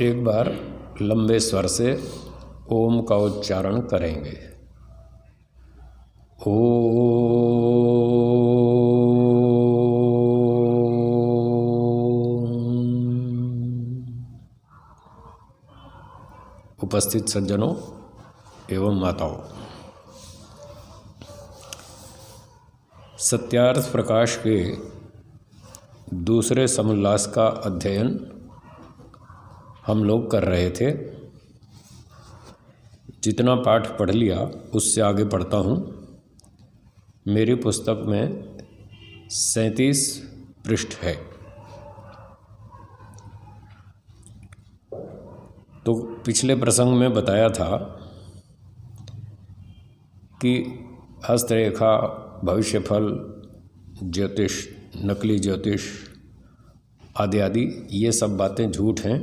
एक बार लंबे स्वर से ओम का उच्चारण करेंगे। उपस्थित सज्जनों एवं माताओं, सत्यार्थ प्रकाश के दूसरे समोल्लास का अध्ययन हम लोग कर रहे थे। जितना पाठ पढ़ लिया उससे आगे पढ़ता हूँ। मेरी पुस्तक में 37 पृष्ठ है। तो पिछले प्रसंग में बताया था कि हस्तरेखा, भविष्यफल, ज्योतिष, नकली ज्योतिष आदि आदि ये सब बातें झूठ हैं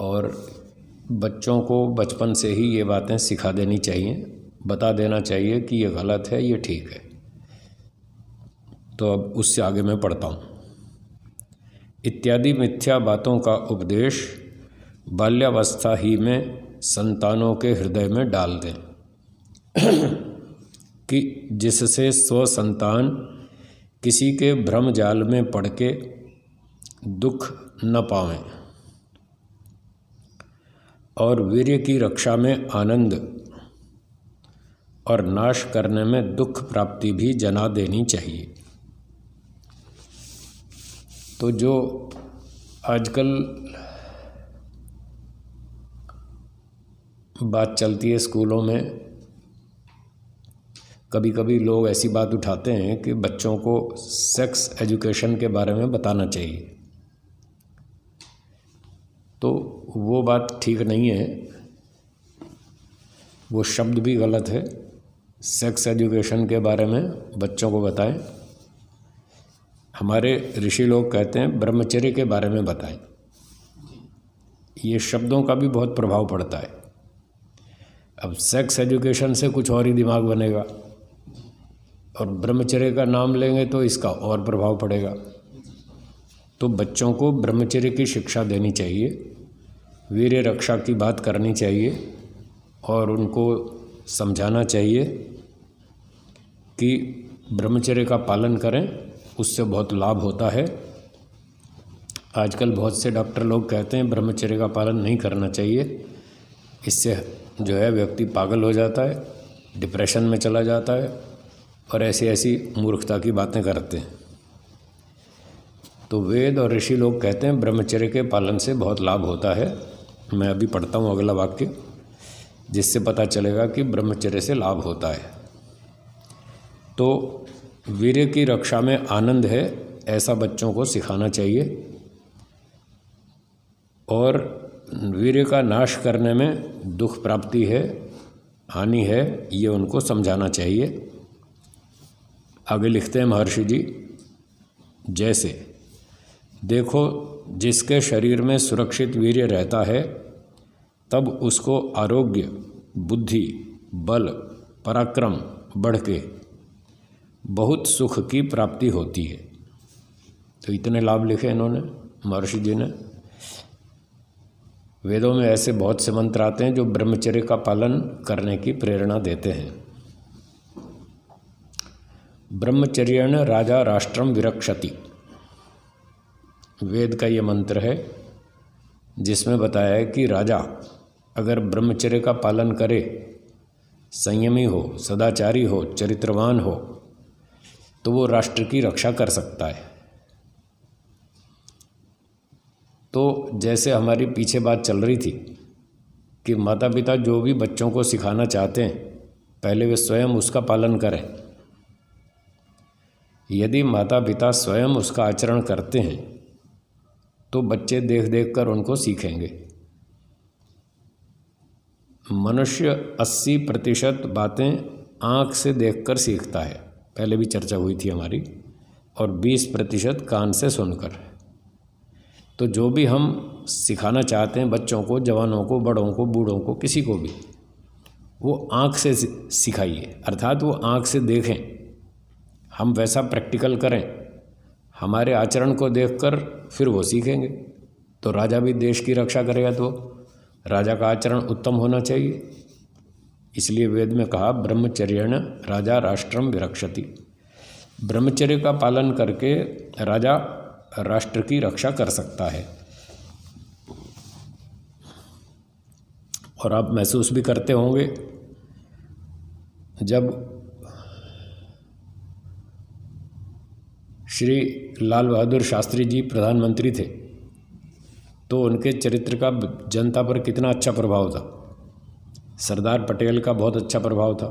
और बच्चों को बचपन से ही ये बातें सिखा देनी चाहिए, बता देना चाहिए कि ये गलत है, ये ठीक है। तो अब उससे आगे मैं पढ़ता हूँ। इत्यादि मिथ्या बातों का उपदेश बाल्यावस्था ही में संतानों के हृदय में डाल दें कि जिससे स्व संतान किसी के भ्रम जाल में पड़ के दुख न पावें और वीर्य की रक्षा में आनंद और नाश करने में दुख प्राप्ति भी जना देनी चाहिए। तो जो आजकल बात चलती है स्कूलों में, कभी कभी लोग ऐसी बात उठाते हैं कि बच्चों को सेक्स एजुकेशन के बारे में बताना चाहिए। तो वो बात ठीक नहीं है, वो शब्द भी गलत है। सेक्स एजुकेशन के बारे में बच्चों को बताएं। हमारे ऋषि लोग कहते हैं ब्रह्मचर्य के बारे में बताएं। ये शब्दों का भी बहुत प्रभाव पड़ता है। अब सेक्स एजुकेशन से कुछ और ही दिमाग बनेगा और ब्रह्मचर्य का नाम लेंगे तो इसका और प्रभाव पड़ेगा। तो बच्चों को ब्रह्मचर्य की शिक्षा देनी चाहिए, वीर्य रक्षा की बात करनी चाहिए और उनको समझाना चाहिए कि ब्रह्मचर्य का पालन करें, उससे बहुत लाभ होता है। आजकल बहुत से डॉक्टर लोग कहते हैं ब्रह्मचर्य का पालन नहीं करना चाहिए, इससे जो है व्यक्ति पागल हो जाता है, डिप्रेशन में चला जाता है और ऐसी ऐसी मूर्खता की बातें करते हैं। तो वेद और ऋषि लोग कहते हैं ब्रह्मचर्य के पालन से बहुत लाभ होता है। मैं अभी पढ़ता हूँ अगला वाक्य, जिससे पता चलेगा कि ब्रह्मचर्य से लाभ होता है। तो वीर्य की रक्षा में आनंद है, ऐसा बच्चों को सिखाना चाहिए और वीर्य का नाश करने में दुख प्राप्ति है, हानि है, ये उनको समझाना चाहिए। आगे लिखते हैं महर्षि जी, जैसे देखो जिसके शरीर में सुरक्षित वीर्य रहता है तब उसको आरोग्य, बुद्धि, बल, पराक्रम बढ़ के बहुत सुख की प्राप्ति होती है। तो इतने लाभ लिखे इन्होंने, महर्षि जी ने। वेदों में ऐसे बहुत से मंत्र आते हैं जो ब्रह्मचर्य का पालन करने की प्रेरणा देते हैं। ब्रह्मचर्येण राजा राष्ट्रम विरक्षति, वेद का ये मंत्र है जिसमें बताया है कि राजा अगर ब्रह्मचर्य का पालन करे, संयमी हो, सदाचारी हो, चरित्रवान हो, तो वो राष्ट्र की रक्षा कर सकता है। तो जैसे हमारी पीछे बात चल रही थी कि माता पिता जो भी बच्चों को सिखाना चाहते हैं पहले वे स्वयं उसका पालन करें। यदि माता पिता स्वयं उसका आचरण करते हैं तो बच्चे देख देख कर उनको सीखेंगे। मनुष्य 80% बातें आँख से देखकर सीखता है, पहले भी चर्चा हुई थी हमारी, और 20% कान से सुनकर। तो जो भी हम सिखाना चाहते हैं बच्चों को, जवानों को, बड़ों को, बूढ़ों को, किसी को भी, वो आँख से सिखाइए, अर्थात वो आँख से देखें, हम वैसा प्रैक्टिकल करें, हमारे आचरण को देखकर फिर वो सीखेंगे। तो राजा भी देश की रक्षा करेगा, तो राजा का आचरण उत्तम होना चाहिए। इसलिए वेद में कहा ब्रह्मचर्येण राजा राष्ट्रम विरक्षति। ब्रह्मचर्य का पालन करके राजा राष्ट्र की रक्षा कर सकता है। और आप महसूस भी करते होंगे, जब श्री लाल बहादुर शास्त्री जी प्रधानमंत्री थे तो उनके चरित्र का जनता पर कितना अच्छा प्रभाव था। सरदार पटेल का बहुत अच्छा प्रभाव था।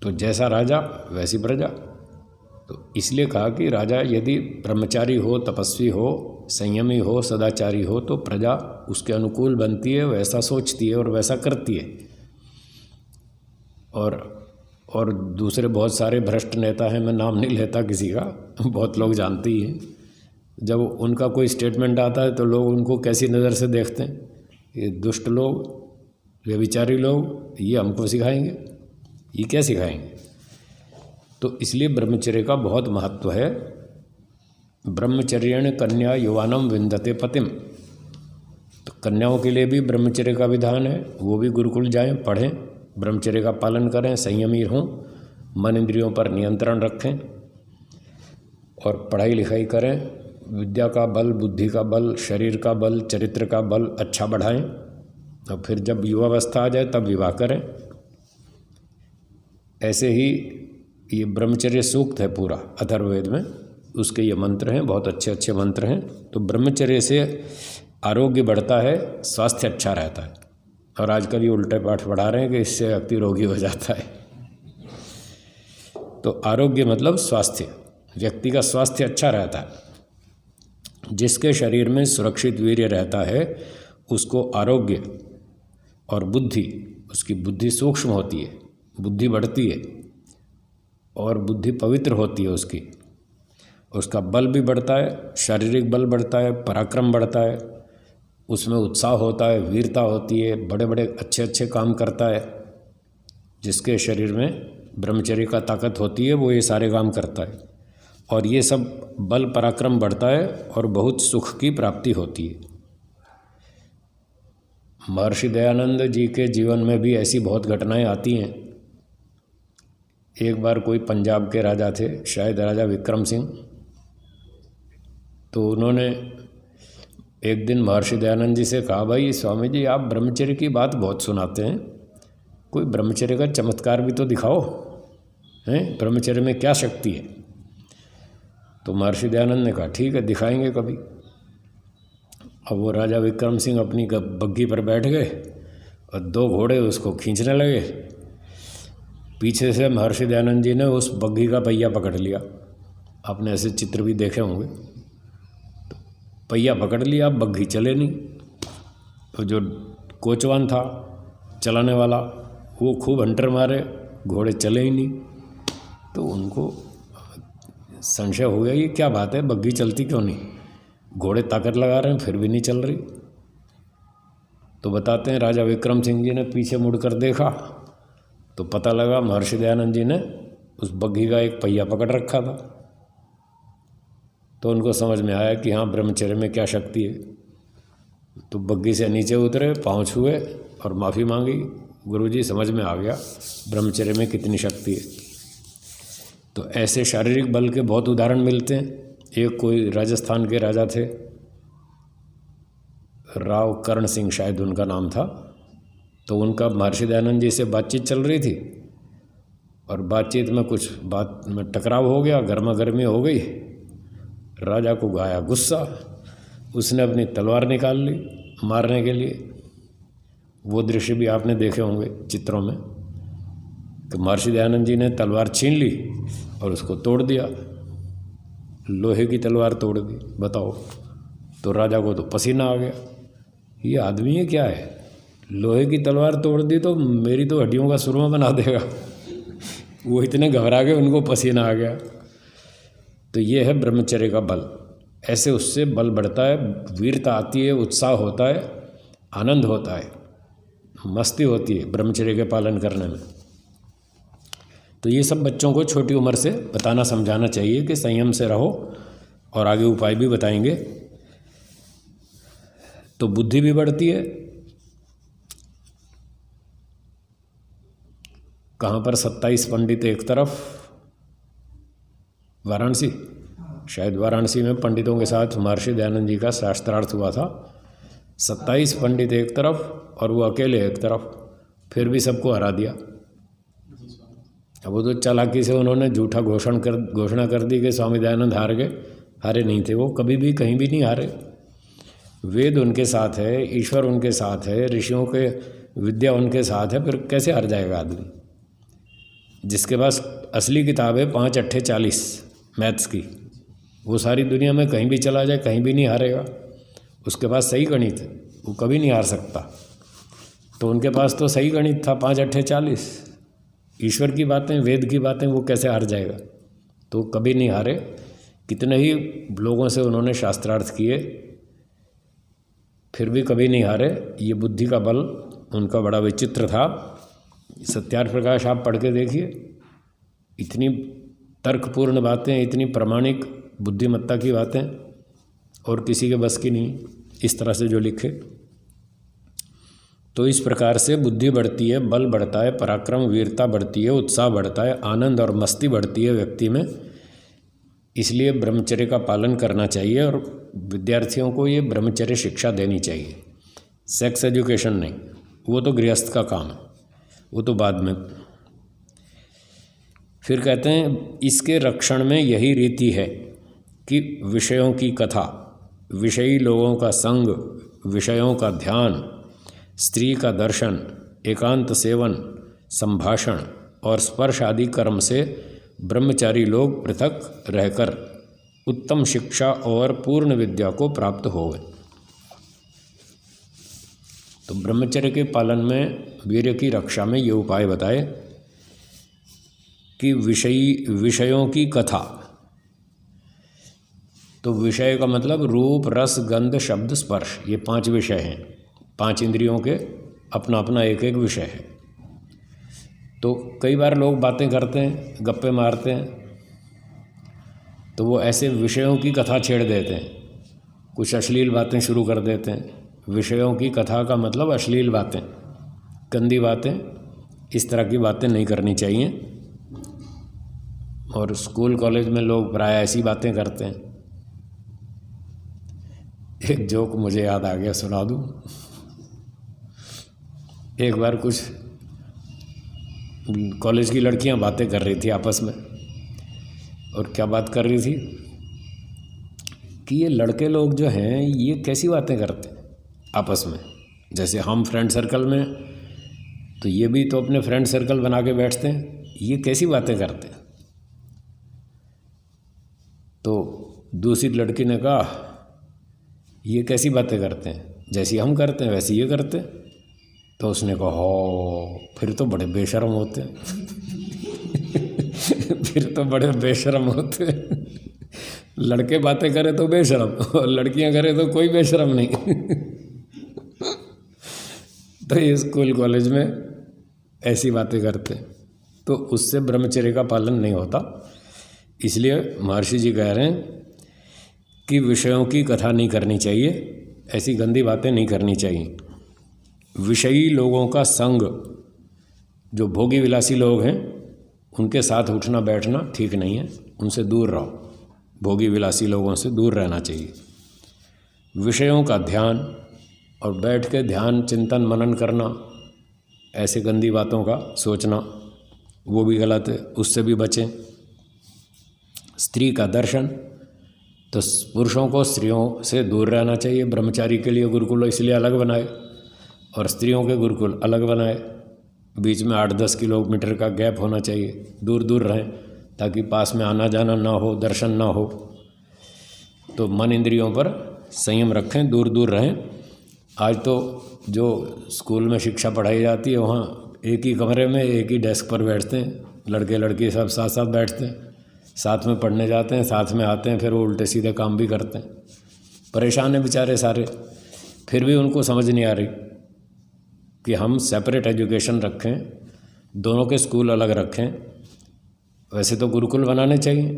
तो जैसा राजा वैसी प्रजा। तो इसलिए कहा कि राजा यदि ब्रह्मचारी हो, तपस्वी हो, संयमी हो, सदाचारी हो तो प्रजा उसके अनुकूल बनती है, वैसा सोचती है और वैसा करती है। और दूसरे बहुत सारे भ्रष्ट नेता हैं, मैं नाम नहीं लेता किसी का, बहुत लोग जानते ही हैं। जब उनका कोई स्टेटमेंट आता है तो लोग उनको कैसी नज़र से देखते हैं, ये दुष्ट लोग, व्यभिचारी लोग, ये हमको सिखाएंगे, ये क्या सिखाएंगे। तो इसलिए ब्रह्मचर्य का बहुत महत्व है। ब्रह्मचर्येण कन्या युवानम विंदते पतिम। तो कन्याओं के लिए भी ब्रह्मचर्य का विधान है, वो भी गुरुकुल जाएं, पढ़ें, ब्रह्मचर्य का पालन करें, संयमी हों, मन इंद्रियों पर नियंत्रण रखें और पढ़ाई लिखाई करें। विद्या का बल, बुद्धि का बल, शरीर का बल, चरित्र का बल अच्छा बढ़ाएं। और फिर जब युवावस्था आ जाए तब विवाह करें। ऐसे ही ये ब्रह्मचर्य सूक्त है पूरा अथर्ववेद में, उसके ये मंत्र हैं, बहुत अच्छे अच्छे मंत्र हैं। तो ब्रह्मचर्य से आरोग्य बढ़ता है, स्वास्थ्य अच्छा रहता है। और आजकल ये उल्टे पाठ पढ़ा रहे हैं कि इससे व्यक्ति रोगी हो जाता है। तो आरोग्य मतलब स्वास्थ्य, व्यक्ति का स्वास्थ्य अच्छा रहता है। जिसके शरीर में सुरक्षित वीर्य रहता है उसको आरोग्य और बुद्धि, उसकी बुद्धि सूक्ष्म होती है, बुद्धि बढ़ती है और बुद्धि पवित्र होती है उसकी। उसका बल भी बढ़ता है, शारीरिक बल बढ़ता है, पराक्रम बढ़ता है, उसमें उत्साह होता है, वीरता होती है, बड़े बड़े अच्छे अच्छे काम करता है। जिसके शरीर में ब्रह्मचर्य का ताकत होती है वो ये सारे काम करता है। और ये सब बल पराक्रम बढ़ता है और बहुत सुख की प्राप्ति होती है। महर्षि दयानंद जी के जीवन में भी ऐसी बहुत घटनाएं आती हैं। एक बार कोई पंजाब के राजा थे, शायद राजा विक्रम सिंह, तो उन्होंने एक दिन महर्षि दयानंद जी से कहा, भाई स्वामी जी आप ब्रह्मचर्य की बात बहुत सुनाते हैं, कोई ब्रह्मचर्य का चमत्कार भी तो दिखाओ, हैं ब्रह्मचर्य में क्या शक्ति है। तो महर्षि दयानंद ने कहा ठीक है दिखाएंगे कभी। अब वो राजा विक्रम सिंह अपनी बग्घी पर बैठ गए और दो घोड़े उसको खींचने लगे। पीछे से महर्षि दयानंद जी ने उस बग्घी का पहिया पकड़ लिया। आपने ऐसे चित्र भी देखे होंगे। तो पहिया पकड़ लिया, अब बग्घी चले नहीं। तो जो कोचवान था चलाने वाला वो खूब हंटर मारे, घोड़े चले ही नहीं। तो उनको संशय हो गया ये क्या बात है, बग्घी चलती क्यों नहीं, घोड़े ताकत लगा रहे हैं फिर भी नहीं चल रही। तो बताते हैं राजा विक्रम सिंह जी ने पीछे मुड़कर देखा तो पता लगा महर्षि दयानंद जी ने उस बग्घी का एक पहिया पकड़ रखा था। तो उनको समझ में आया कि हाँ ब्रह्मचर्य में क्या शक्ति है। तो बग्घी से नीचे उतरे, पाँव छुए और माफ़ी मांगी, गुरुजी समझ में आ गया ब्रह्मचर्य में कितनी शक्ति है। तो ऐसे शारीरिक बल के बहुत उदाहरण मिलते हैं। एक कोई राजस्थान के राजा थे, राव कर्ण सिंह शायद उनका नाम था। तो उनका महर्षि दयानंद जी से बातचीत चल रही थी और बातचीत में कुछ बात में टकराव हो गया, गर्मा गर्मी हो गई। राजा को आया गुस्सा, उसने अपनी तलवार निकाल ली मारने के लिए। वो दृश्य भी आपने देखे होंगे चित्रों में कि महर्षि दयानंद जी ने तलवार छीन ली और उसको तोड़ दिया, लोहे की तलवार तोड़ दी। बताओ, तो राजा को तो पसीना आ गया, ये आदमी है क्या है, लोहे की तलवार तोड़ दी तो मेरी तो हड्डियों का सुरमा बना देगा। वो इतने घबरा गए, उनको पसीना आ गया। तो ये है ब्रह्मचर्य का बल। ऐसे उससे बल बढ़ता है, वीरता आती है, उत्साह होता है, आनंद होता है, मस्ती होती है ब्रह्मचर्य के पालन करने में। तो ये सब बच्चों को छोटी उम्र से बताना समझाना चाहिए कि संयम से रहो। और आगे उपाय भी बताएंगे। तो बुद्धि भी बढ़ती है। कहाँ पर 27 पंडित एक तरफ, वाराणसी, शायद वाराणसी में पंडितों के साथ महर्षि दयानंद जी का शास्त्रार्थ हुआ था। 27 पंडित एक तरफ और वो अकेले एक तरफ, फिर भी सबको हरा दिया। अब वो तो चालाकी से उन्होंने झूठा घोषणा कर दी कि स्वामी दयानंद हार गए। हारे नहीं थे वो, कभी भी कहीं भी नहीं हारे। वेद उनके साथ है, ईश्वर उनके साथ है, ऋषियों के विद्या उनके साथ है, फिर कैसे हार जाएगा आदमी? जिसके पास असली किताब है 5 अट्ठे 40 मैथ्स की, वो सारी दुनिया में कहीं भी चला जाए कहीं भी नहीं हारेगा। उसके पास सही गणित है, वो कभी नहीं हार सकता। तो उनके पास तो सही गणित था 5 अट्ठे 40, ईश्वर की बातें, वेद की बातें, वो कैसे हार जाएगा? तो कभी नहीं हारे। कितने ही लोगों से उन्होंने शास्त्रार्थ किए, फिर भी कभी नहीं हारे। ये बुद्धि का बल उनका बड़ा विचित्र था। सत्यार्थ प्रकाश आप पढ़ के देखिए, इतनी तर्कपूर्ण बातें, इतनी प्रामाणिक बुद्धिमत्ता की बातें और किसी के बस की नहीं, इस तरह से जो लिखे। तो इस प्रकार से बुद्धि बढ़ती है, बल बढ़ता है, पराक्रम वीरता बढ़ती है, उत्साह बढ़ता है, आनंद और मस्ती बढ़ती है व्यक्ति में। इसलिए ब्रह्मचर्य का पालन करना चाहिए और विद्यार्थियों को ये ब्रह्मचर्य शिक्षा देनी चाहिए। सेक्स एजुकेशन नहीं, वो तो गृहस्थ का काम है, वो तो बाद में। फिर कहते हैं इसके रक्षण में यही रीति है कि विषयों की कथा, विषयी लोगों का संग, विषयों का ध्यान, स्त्री का दर्शन, एकांत सेवन, संभाषण और स्पर्श आदि कर्म से ब्रह्मचारी लोग पृथक रहकर उत्तम शिक्षा और पूर्ण विद्या को प्राप्त हो गए। तो ब्रह्मचर्य के पालन में, वीर्य की रक्षा में ये उपाय बताए कि विषयों की कथा। तो विषय का मतलब रूप, रस, गंध, शब्द, स्पर्श, ये 5 विषय हैं। 5 इंद्रियों के अपना अपना एक एक विषय है। तो कई बार लोग बातें करते हैं, गप्पे मारते हैं, तो वो ऐसे विषयों की कथा छेड़ देते हैं, कुछ अश्लील बातें शुरू कर देते हैं। विषयों की कथा का मतलब अश्लील बातें, गंदी बातें, इस तरह की बातें नहीं करनी चाहिए। और स्कूल कॉलेज में लोग प्राय ऐसी बातें करते हैं। एक जोक मुझे याद आ गया, सुना दूँ। एक बार कुछ कॉलेज की लड़कियां बातें कर रही थी आपस में, और क्या बात कर रही थी कि ये लड़के लोग जो हैं ये कैसी बातें करते हैं आपस में। जैसे हम फ्रेंड सर्कल में, तो ये भी तो अपने फ्रेंड सर्कल बना के बैठते हैं, ये कैसी बातें करते हैं। तो दूसरी लड़की ने कहा ये कैसी बातें करते हैं, जैसी हम करते हैं वैसी ये करते हैं। तो उसने कहा हो, फिर तो बड़े बेशर्म होते हैं। फिर तो बड़े बेशर्म होते हैं। लड़के बातें करें तो बेशर्म, और लड़कियां करें तो कोई बेशर्म नहीं। तो ये स्कूल कॉलेज में ऐसी बातें करते हैं, तो उससे ब्रह्मचर्य का पालन नहीं होता। इसलिए महर्षि जी कह रहे हैं कि विषयों की कथा नहीं करनी चाहिए, ऐसी गंदी बातें नहीं करनी चाहिए। विषयी लोगों का संग, जो भोगी विलासी लोग हैं उनके साथ उठना बैठना ठीक नहीं है, उनसे दूर रहो। भोगी विलासी लोगों से दूर रहना चाहिए। विषयों का ध्यान, और बैठ के ध्यान चिंतन मनन करना, ऐसे गंदी बातों का सोचना, वो भी गलत है, उससे भी बचें। स्त्री का दर्शन, तो पुरुषों को स्त्रियों से दूर रहना चाहिए। ब्रह्मचारी के लिए गुरुकुल इसलिए अलग बनाए और स्त्रियों के गुरुकुल अलग बनाए। बीच में 8-10 किलोमीटर का गैप होना चाहिए, दूर दूर रहें, ताकि पास में आना जाना ना हो, दर्शन ना हो। तो मन इंद्रियों पर संयम रखें, दूर दूर रहें। आज तो जो स्कूल में शिक्षा पढ़ाई जाती है वहाँ एक ही कमरे में एक ही डेस्क पर बैठते हैं, लड़के लड़की सब साथ साथ बैठते हैं, साथ में पढ़ने जाते हैं, साथ में आते हैं, फिर वो उल्टे सीधे काम भी करते हैं। परेशान हैं बेचारे सारे। फिर भी उनको समझ नहीं आ रही कि हम सेपरेट एजुकेशन रखें, दोनों के स्कूल अलग रखें। वैसे तो गुरुकुल बनाने चाहिए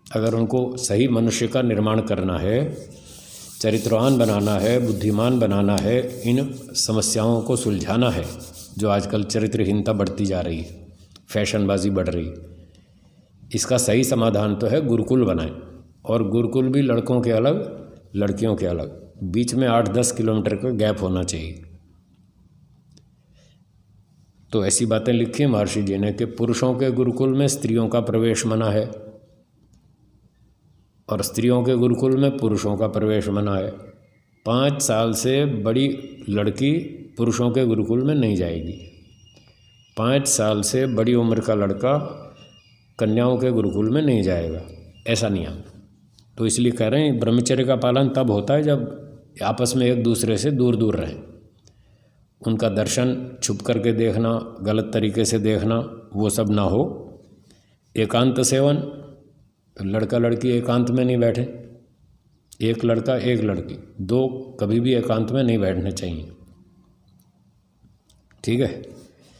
अगर उनको सही मनुष्य का निर्माण करना है। चरित्रवान बनाना है, बुद्धिमान बनाना है, इन समस्याओं को सुलझाना है जो आजकल चरित्रहीनता बढ़ती जा रही है, फैशनबाजी बढ़ रही है। इसका सही समाधान तो है गुरुकुल बनाएं, और गुरुकुल भी लड़कों के अलग लड़कियों के अलग, बीच में 8-10 किलोमीटर का गैप होना चाहिए। तो ऐसी बातें लिखी महर्षि जी ने कि पुरुषों के गुरुकुल में स्त्रियों का प्रवेश मना है और स्त्रियों के गुरुकुल में पुरुषों का प्रवेश मना है। 5 साल से बड़ी लड़की पुरुषों के गुरुकुल में नहीं जाएगी, 5 साल से बड़ी उम्र का लड़का कन्याओं के गुरुकुल में नहीं जाएगा, ऐसा नियम। तो इसलिए कह रहे हैं ब्रह्मचर्य का पालन तब होता है जब आपस में एक दूसरे से दूर दूर रहें। उनका दर्शन छुप करके देखना, गलत तरीके से देखना, वो सब ना हो। एकांत सेवन, लड़का लड़की एकांत में नहीं बैठे, एक लड़का एक लड़की, 2 कभी भी एकांत में नहीं बैठने चाहिए, ठीक है।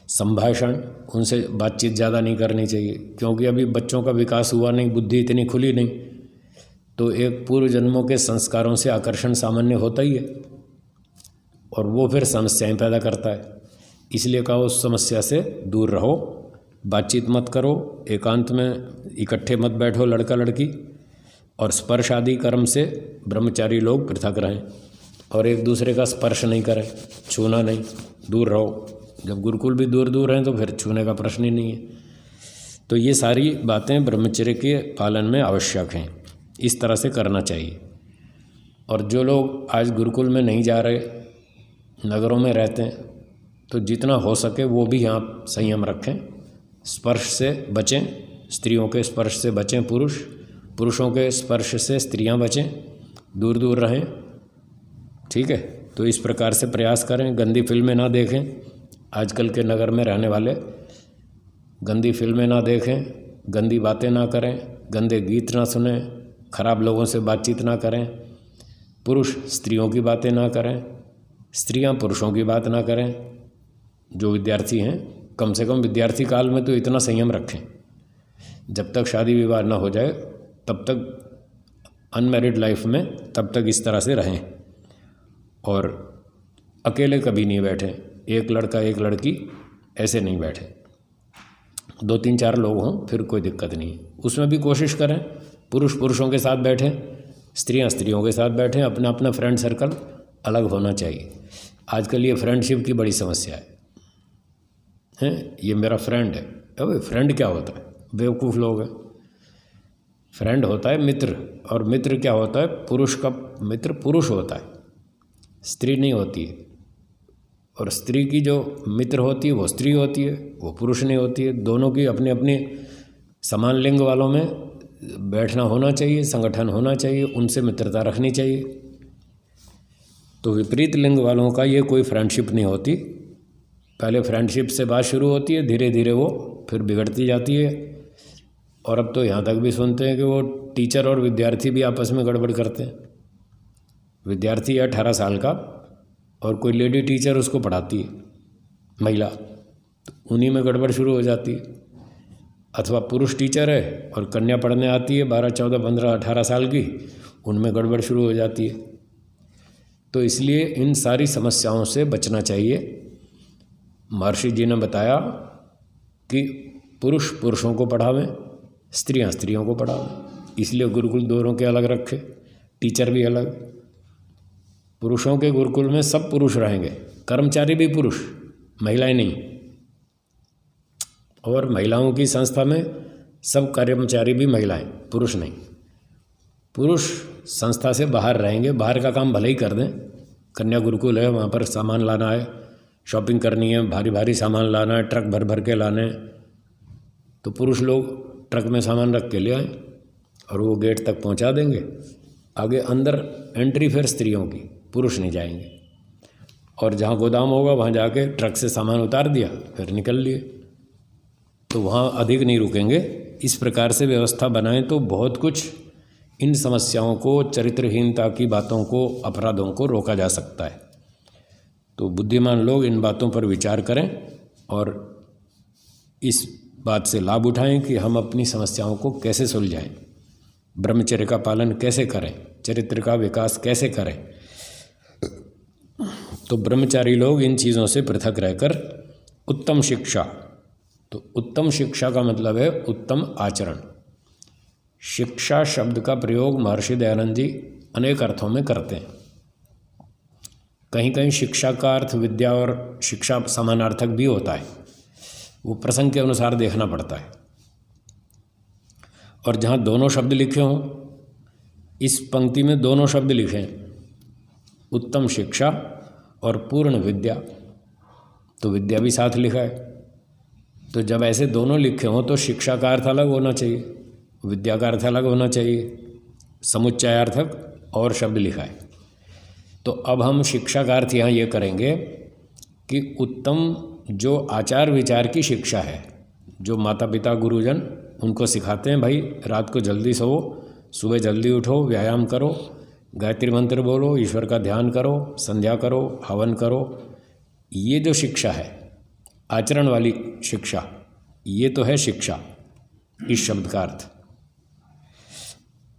संभाषण, उनसे बातचीत ज़्यादा नहीं करनी चाहिए, क्योंकि अभी बच्चों का विकास हुआ नहीं, बुद्धि इतनी खुली नहीं, तो एक पूर्व जन्मों के संस्कारों से आकर्षण सामान्य होता ही है और वो फिर समस्याएं पैदा करता है। इसलिए कहा उस समस्या से दूर रहो, बातचीत मत करो, एकांत में इकट्ठे मत बैठो लड़का लड़की, और स्पर्श आदि कर्म से ब्रह्मचारी लोग पृथक रहें और एक दूसरे का स्पर्श नहीं करें, छूना नहीं, दूर रहो। जब गुरुकुल भी दूर दूर हैं तो फिर छूने का प्रश्न ही नहीं है। तो ये सारी बातें ब्रह्मचर्य के पालन में आवश्यक हैं, इस तरह से करना चाहिए। और जो लोग आज गुरुकुल में नहीं जा रहे, नगरों में रहते हैं, तो जितना हो सके वो भी यहाँ संयम रखें, स्पर्श से बचें, स्त्रियों के स्पर्श से बचें, पुरुषों के स्पर्श से स्त्रियां बचें, दूर दूर रहें, ठीक है। तो इस प्रकार से प्रयास करें। गंदी फिल्में ना देखें, आजकल के नगर में रहने वाले गंदी फिल्में ना देखें, गंदी बातें ना करें, गंदे गीत ना सुने, खराब लोगों से बातचीत ना करें, पुरुष स्त्रियों की बातें ना करें, स्त्रियां पुरुषों की बात ना करें। जो विद्यार्थी हैं, कम से कम विद्यार्थी काल में तो इतना संयम रखें, जब तक शादी विवाह ना हो जाए तब तक अनमैरिड लाइफ में तब तक इस तरह से रहें। और अकेले कभी नहीं बैठें, एक लड़का एक लड़की ऐसे नहीं बैठे, 2-3-4 लोग हों फिर कोई दिक्कत नहीं। उसमें भी कोशिश करें पुरुष पुरुषों के साथ बैठें, स्त्रियां स्त्रियों के साथ बैठें, अपना अपना फ्रेंड सर्कल अलग होना चाहिए। आजकल ये फ्रेंडशिप की बड़ी समस्या है, ये मेरा फ्रेंड है। अबे फ्रेंड क्या होता है, बेवकूफ़ लोग हैं। फ्रेंड होता है मित्र, और मित्र क्या होता है, पुरुष का मित्र पुरुष होता है, स्त्री नहीं होती है। और स्त्री की जो मित्र होती है वो स्त्री होती है, वो पुरुष नहीं होती है। दोनों की अपने अपने समान लिंग वालों में बैठना होना चाहिए, संगठन होना चाहिए, उनसे मित्रता रखनी चाहिए। तो विपरीत लिंग वालों का ये कोई फ्रेंडशिप नहीं होती। पहले फ्रेंडशिप से बात शुरू होती है, धीरे धीरे वो फिर बिगड़ती जाती है। और अब तो यहाँ तक भी सुनते हैं कि वो टीचर और विद्यार्थी भी आपस में गड़बड़ करते हैं। विद्यार्थी है 18 साल का और कोई लेडी टीचर उसको पढ़ाती है, महिला, तो उन्हीं में गड़बड़ शुरू हो जाती है। अथवा पुरुष टीचर है और कन्या पढ़ने आती है 12, 14, 15, 18 साल की, उनमें गड़बड़ शुरू हो जाती है। तो इसलिए इन सारी समस्याओं से बचना चाहिए। महर्षि जी ने बताया कि पुरुष पुरुषों को पढ़ावें, स्त्रियां स्त्रियों को पढ़ावें। इसलिए गुरुकुल दोनों के अलग रखे, टीचर भी अलग। पुरुषों के गुरुकुल में सब पुरुष रहेंगे, कर्मचारी भी पुरुष, महिलाएं नहीं। और महिलाओं की संस्था में सब कर्मचारी भी महिलाएं, पुरुष नहीं। पुरुष संस्था से बाहर रहेंगे, बाहर का काम भले ही कर दें। कन्या गुरुकुल है, वहाँ पर सामान लाना है, शॉपिंग करनी है, भारी भारी सामान लाना है, ट्रक भर भर के लाने हैं, तो पुरुष लोग ट्रक में सामान रख के ले आए और वो गेट तक पहुँचा देंगे। आगे अंदर एंट्री फिर स्त्रियों की, पुरुष नहीं जाएंगे। और जहाँ गोदाम होगा वहाँ जाके ट्रक से सामान उतार दिया, फिर निकल लिए, तो वहाँ अधिक नहीं रुकेंगे। इस प्रकार से व्यवस्था बनाएं तो बहुत कुछ इन समस्याओं को, चरित्रहीनता की बातों को, अपराधों को रोका जा सकता है। तो बुद्धिमान लोग इन बातों पर विचार करें और इस बात से लाभ उठाएं कि हम अपनी समस्याओं को कैसे सुलझाएं, ब्रह्मचर्य का पालन कैसे करें, चरित्र का विकास कैसे करें। तो ब्रह्मचारी लोग इन चीज़ों से पृथक रहकर उत्तम शिक्षा, तो उत्तम शिक्षा का मतलब है उत्तम आचरण। शिक्षा शब्द का प्रयोग महर्षि दयानंद जी अनेक अर्थों में करते हैं। कहीं कहीं शिक्षा का अर्थ विद्या और शिक्षा समानार्थक भी होता है, वो प्रसंग के अनुसार देखना पड़ता है। और जहाँ दोनों शब्द लिखे हों, इस पंक्ति में दोनों शब्द लिखे हैं, उत्तम शिक्षा और पूर्ण विद्या, तो विद्या भी साथ लिखा है। तो जब ऐसे दोनों लिखे हों तो शिक्षा का अर्थ अलग होना चाहिए, विद्या का अर्थ अलग होना चाहिए, समुच्चयार्थक और शब्द लिखा है। तो अब हम शिक्षा का अर्थ यहाँ ये करेंगे कि उत्तम जो आचार विचार की शिक्षा है, जो माता पिता गुरुजन उनको सिखाते हैं, भाई रात को जल्दी सो, सुबह जल्दी उठो, व्यायाम करो, गायत्री मंत्र बोलो, ईश्वर का ध्यान करो, संध्या करो, हवन करो, ये जो शिक्षा है आचरण वाली शिक्षा, ये तो है शिक्षा इस शब्द का अर्थ।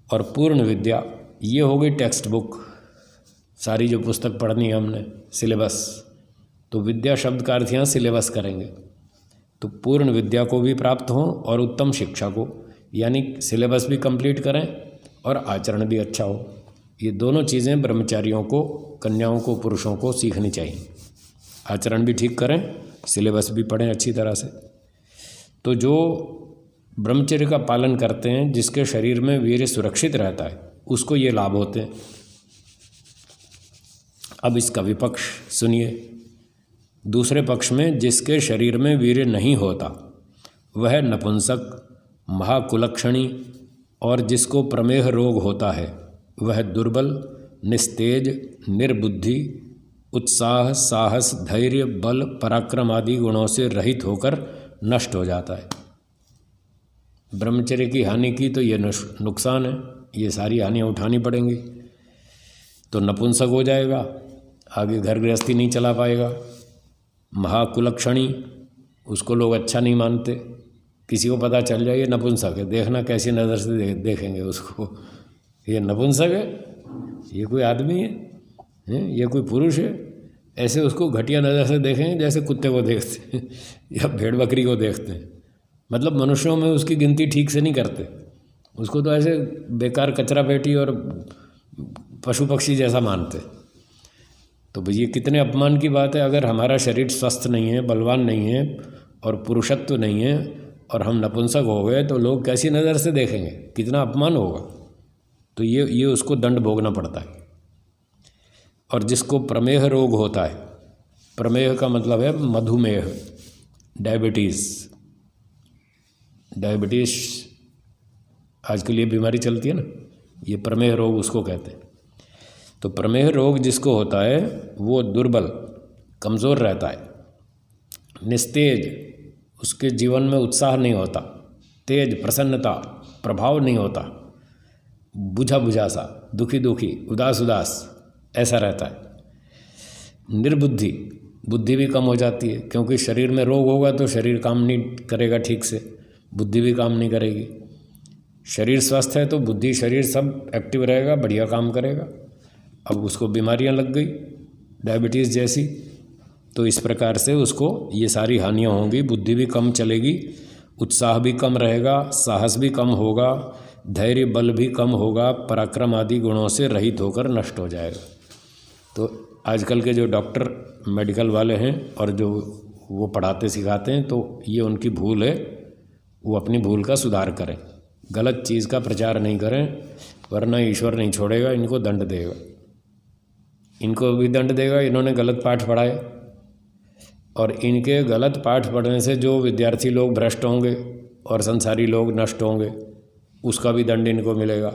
और पूर्ण विद्या ये हो गई टेक्स्ट बुक, सारी जो पुस्तक पढ़नी है हमने, सिलेबस। तो विद्या शब्द का अर्थ यहाँ सिलेबस करेंगे। तो पूर्ण विद्या को भी प्राप्त हो और उत्तम शिक्षा को, यानी सिलेबस भी कंप्लीट करें और आचरण भी अच्छा हो। ये दोनों चीज़ें ब्रह्मचारियों को, कन्याओं को, पुरुषों को सीखनी चाहिए। आचरण भी ठीक करें, सिलेबस भी पढ़ें अच्छी तरह से। तो जो ब्रह्मचर्य का पालन करते हैं, जिसके शरीर में वीर्य सुरक्षित रहता है, उसको ये लाभ होते हैं। अब इसका विपक्ष सुनिए। दूसरे पक्ष में जिसके शरीर में वीर्य नहीं होता, वह नपुंसक, महाकुलक्षणी और जिसको प्रमेह रोग होता है, वह दुर्बल, निस्तेज, निर्बुद्धि, उत्साह, साहस, धैर्य, बल, पराक्रम आदि गुणों से रहित होकर नष्ट हो जाता है। ब्रह्मचर्य की हानि की तो ये नुकसान है, ये सारी हानियाँ उठानी पड़ेंगी। तो नपुंसक हो जाएगा, आगे घर गृहस्थी नहीं चला पाएगा। महाकुलक्षणी, उसको लोग अच्छा नहीं मानते, किसी को पता चल जाए ये नपुंसक है, देखना कैसी नज़र से देखेंगे उसको, ये नपुंसक है, ये कोई आदमी है, ये कोई पुरुष है, ऐसे उसको घटिया नज़र से देखेंगे जैसे कुत्ते को देखते हैं या भेड़ बकरी को देखते हैं। मतलब मनुष्यों में उसकी गिनती ठीक से नहीं करते, उसको तो ऐसे बेकार कचरा पेटी और पशु पक्षी जैसा मानते। तो ये कितने अपमान की बात है। अगर हमारा शरीर स्वस्थ नहीं है, बलवान नहीं है और पुरुषत्व नहीं है और हम नपुंसक हो गए तो लोग कैसी नज़र से देखेंगे, कितना अपमान होगा। तो ये उसको दंड भोगना पड़ता है। और जिसको प्रमेह रोग होता है, प्रमेह का मतलब है मधुमेह, डायबिटीज़ आजकल ये बीमारी चलती है ना, ये प्रमेह रोग उसको कहते हैं। तो प्रमेह रोग जिसको होता है वो दुर्बल, कमज़ोर रहता है, निस्तेज, उसके जीवन में उत्साह नहीं होता, तेज, प्रसन्नता, प्रभाव नहीं होता, बुझा बुझा सा, दुखी दुखी, उदास उदास ऐसा रहता है। निर्बुद्धि, बुद्धि भी कम हो जाती है, क्योंकि शरीर में रोग होगा तो शरीर काम नहीं करेगा ठीक से, बुद्धि भी काम नहीं करेगी। शरीर स्वस्थ है तो बुद्धि, शरीर सब एक्टिव रहेगा, बढ़िया काम करेगा। अब उसको बीमारियां लग गई डायबिटीज़ जैसी, तो इस प्रकार से उसको ये सारी हानियां होंगी। बुद्धि भी कम चलेगी, उत्साह भी कम रहेगा, साहस भी कम होगा, धैर्य बल भी कम होगा, पराक्रम आदि गुणों से रहित होकर नष्ट हो जाएगा। तो आजकल के जो डॉक्टर मेडिकल वाले हैं और जो वो पढ़ाते सिखाते हैं, तो ये उनकी भूल है, वो अपनी भूल का सुधार करें, गलत चीज़ का प्रचार नहीं करें, वरना ईश्वर नहीं छोड़ेगा, इनको दंड देगा। इनको भी दंड देगा, इन्होंने गलत पाठ पढ़ाए, और इनके गलत पाठ पढ़ने से जो विद्यार्थी लोग भ्रष्ट होंगे और संसारी लोग नष्ट होंगे, उसका भी दंड इनको मिलेगा।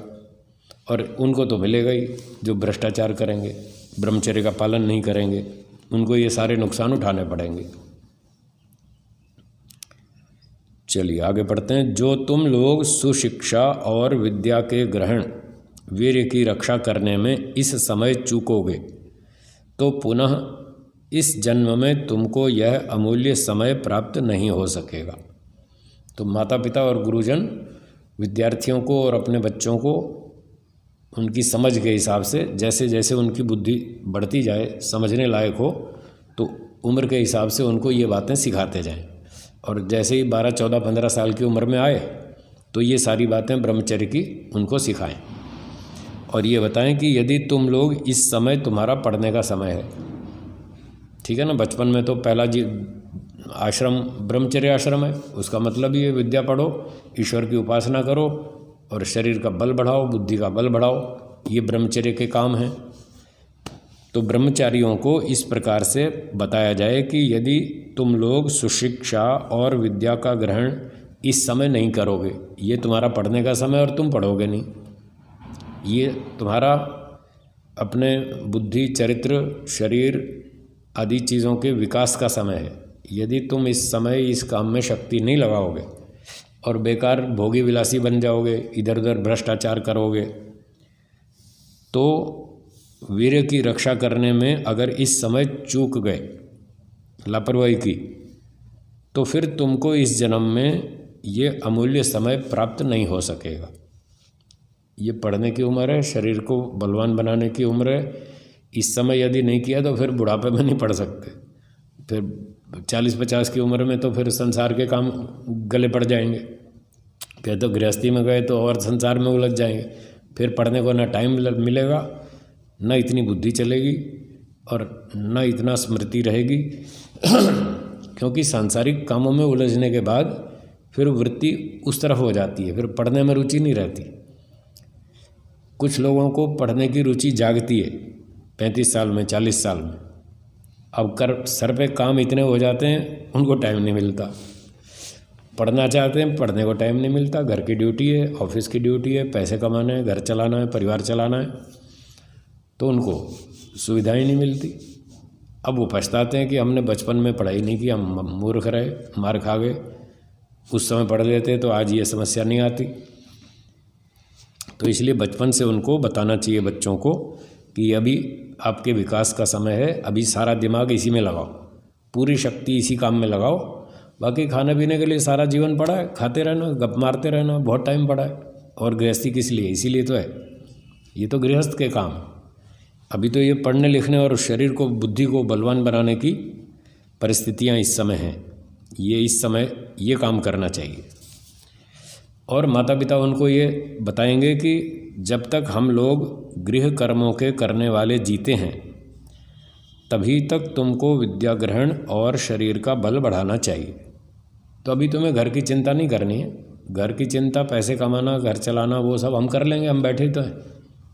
और उनको तो मिलेगा ही जो भ्रष्टाचार करेंगे, ब्रह्मचर्य का पालन नहीं करेंगे, उनको ये सारे नुकसान उठाने पड़ेंगे। चलिए आगे बढ़ते हैं। जो तुम लोग सुशिक्षा और विद्या के ग्रहण, वीर्य की रक्षा करने में इस समय चूकोगे, तो पुनः इस जन्म में तुमको यह अमूल्य समय प्राप्त नहीं हो सकेगा। तो माता पिता और गुरुजन विद्यार्थियों को और अपने बच्चों को उनकी समझ के हिसाब से, जैसे जैसे उनकी बुद्धि बढ़ती जाए, समझने लायक हो, तो उम्र के हिसाब से उनको ये बातें सिखाते जाएं। और जैसे ही 12, 14, 15 साल की उम्र में आए तो ये सारी बातें ब्रह्मचर्य की उनको सिखाएं। और ये बताएं कि यदि तुम लोग, इस समय तुम्हारा पढ़ने का समय है, ठीक है ना। बचपन में तो पहला आश्रम ब्रह्मचर्य आश्रम है, उसका मतलब ये विद्या पढ़ो, ईश्वर की उपासना करो और शरीर का बल बढ़ाओ, बुद्धि का बल बढ़ाओ, ये ब्रह्मचर्य के काम हैं। तो ब्रह्मचारियों को इस प्रकार से बताया जाए कि यदि तुम लोग सुशिक्षा और विद्या का ग्रहण इस समय नहीं करोगे, ये तुम्हारा पढ़ने का समय और तुम पढ़ोगे नहीं, ये तुम्हारा अपने बुद्धि, चरित्र, शरीर आदि चीज़ों के विकास का समय है। यदि तुम इस समय इस काम में शक्ति नहीं लगाओगे और बेकार भोगी विलासी बन जाओगे, इधर उधर भ्रष्टाचार करोगे, तो वीर्य की रक्षा करने में अगर इस समय चूक गए, लापरवाही की, तो फिर तुमको इस जन्म में ये अमूल्य समय प्राप्त नहीं हो सकेगा। ये पढ़ने की उम्र है, शरीर को बलवान बनाने की उम्र है। इस समय यदि नहीं किया तो फिर बुढ़ापे में नहीं पढ़ सकते। फिर 40-50 की उम्र में तो फिर संसार के काम गले पड़ जाएंगे, फिर तो गृहस्थी में गए तो और संसार में उलझ जाएंगे। फिर पढ़ने को ना टाइम मिलेगा, न इतनी बुद्धि चलेगी और न इतना स्मृति रहेगी क्योंकि सांसारिक कामों में उलझने के बाद फिर वृत्ति उस तरफ हो जाती है, फिर पढ़ने में रुचि नहीं रहती। कुछ लोगों को पढ़ने की रुचि जागती है 35 साल में, 40 साल में, अब सर पे काम इतने हो जाते हैं उनको टाइम नहीं मिलता। पढ़ना चाहते हैं, पढ़ने को टाइम नहीं मिलता, घर की ड्यूटी है, ऑफिस की ड्यूटी है, पैसे कमाना है, घर चलाना है, परिवार चलाना है, तो उनको सुविधाएं नहीं मिलती। अब वो पछताते हैं कि हमने बचपन में पढ़ाई नहीं की, हम मूर्ख रहे, मार खा गए, उस समय पढ़ लेते तो आज ये समस्या नहीं आती। तो इसलिए बचपन से उनको बताना चाहिए बच्चों को कि अभी आपके विकास का समय है, अभी सारा दिमाग इसी में लगाओ, पूरी शक्ति इसी काम में लगाओ। बाकी खाने पीने के लिए सारा जीवन पड़ा है, खाते रहना, गप मारते रहना, बहुत टाइम पड़ा है। और गृहस्थी किस लिए? इसीलिए तो है, ये तो गृहस्थ के काम। अभी तो ये पढ़ने लिखने और शरीर को, बुद्धि को बलवान बनाने की परिस्थितियां इस समय हैं। ये इस समय ये काम करना चाहिए। और माता पिता उनको ये बताएंगे कि जब तक हम लोग गृह कर्मों के करने वाले जीते हैं तभी तक तुमको विद्या ग्रहण और शरीर का बल बढ़ाना चाहिए। तो अभी तुम्हें घर की चिंता नहीं करनी है। घर की चिंता, पैसे कमाना, घर चलाना, वो सब हम कर लेंगे, हम बैठे तो हैं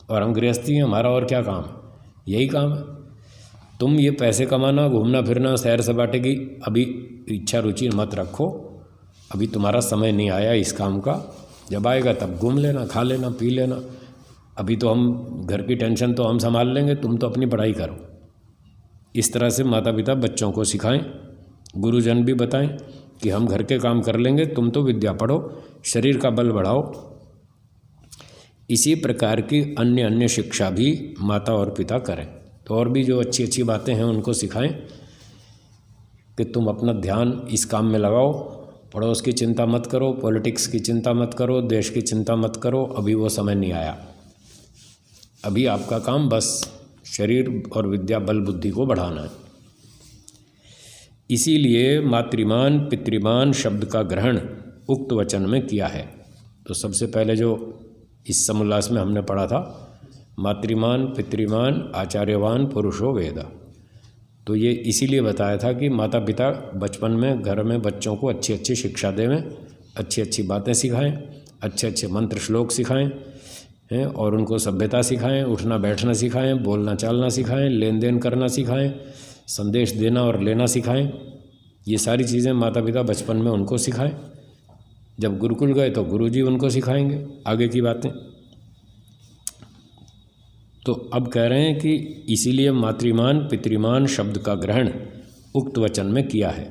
और हम गृहस्थी हैं, हमारा और क्या काम? यही काम है। तुम ये पैसे कमाना, घूमना फिरना, सैर सपाटे की अभी इच्छा रुचि मत रखो। अभी तुम्हारा समय नहीं आया इस काम का, जब आएगा तब घूम लेना, खा लेना, पी लेना। अभी तो हम घर की टेंशन तो हम संभाल लेंगे, तुम तो अपनी पढ़ाई करो। इस तरह से माता पिता बच्चों को सिखाएं, गुरुजन भी बताएं कि हम घर के काम कर लेंगे, तुम तो विद्या पढ़ो, शरीर का बल बढ़ाओ। इसी प्रकार की अन्य अन्य शिक्षा भी माता और पिता करें। तो और भी जो अच्छी अच्छी बातें हैं उनको सिखाएं कि तुम अपना ध्यान इस काम में लगाओ, पड़ोस की चिंता मत करो, पॉलिटिक्स की चिंता मत करो, देश की चिंता मत करो, अभी वो समय नहीं आया। अभी आपका काम बस शरीर और विद्या बल बुद्धि को बढ़ाना है। इसीलिए मातृमान पितृमान शब्द का ग्रहण उक्त वचन में किया है। तो सबसे पहले जो इस समोल्लास में हमने पढ़ा था, मातृमान पितृमान आचार्यवान पुरुषो वेद, तो ये इसीलिए बताया था कि माता पिता बचपन में घर में बच्चों को अच्छी अच्छी शिक्षा देवें, अच्छी अच्छी बातें सिखाएं, अच्छे अच्छे मंत्र श्लोक सिखाएं हैं और उनको सभ्यता सिखाएं, उठना बैठना सिखाएं, बोलना चालना सिखाएं, लेन देन करना सिखाएं, संदेश देना और लेना सिखाएं। ये सारी चीज़ें माता पिता बचपन में उनको सिखाएं। जब गुरुकुल गए तो गुरुजी उनको सिखाएंगे आगे की बातें। तो अब कह रहे हैं कि इसीलिए मातृमान पितृमान शब्द का ग्रहण उक्त वचन में किया है,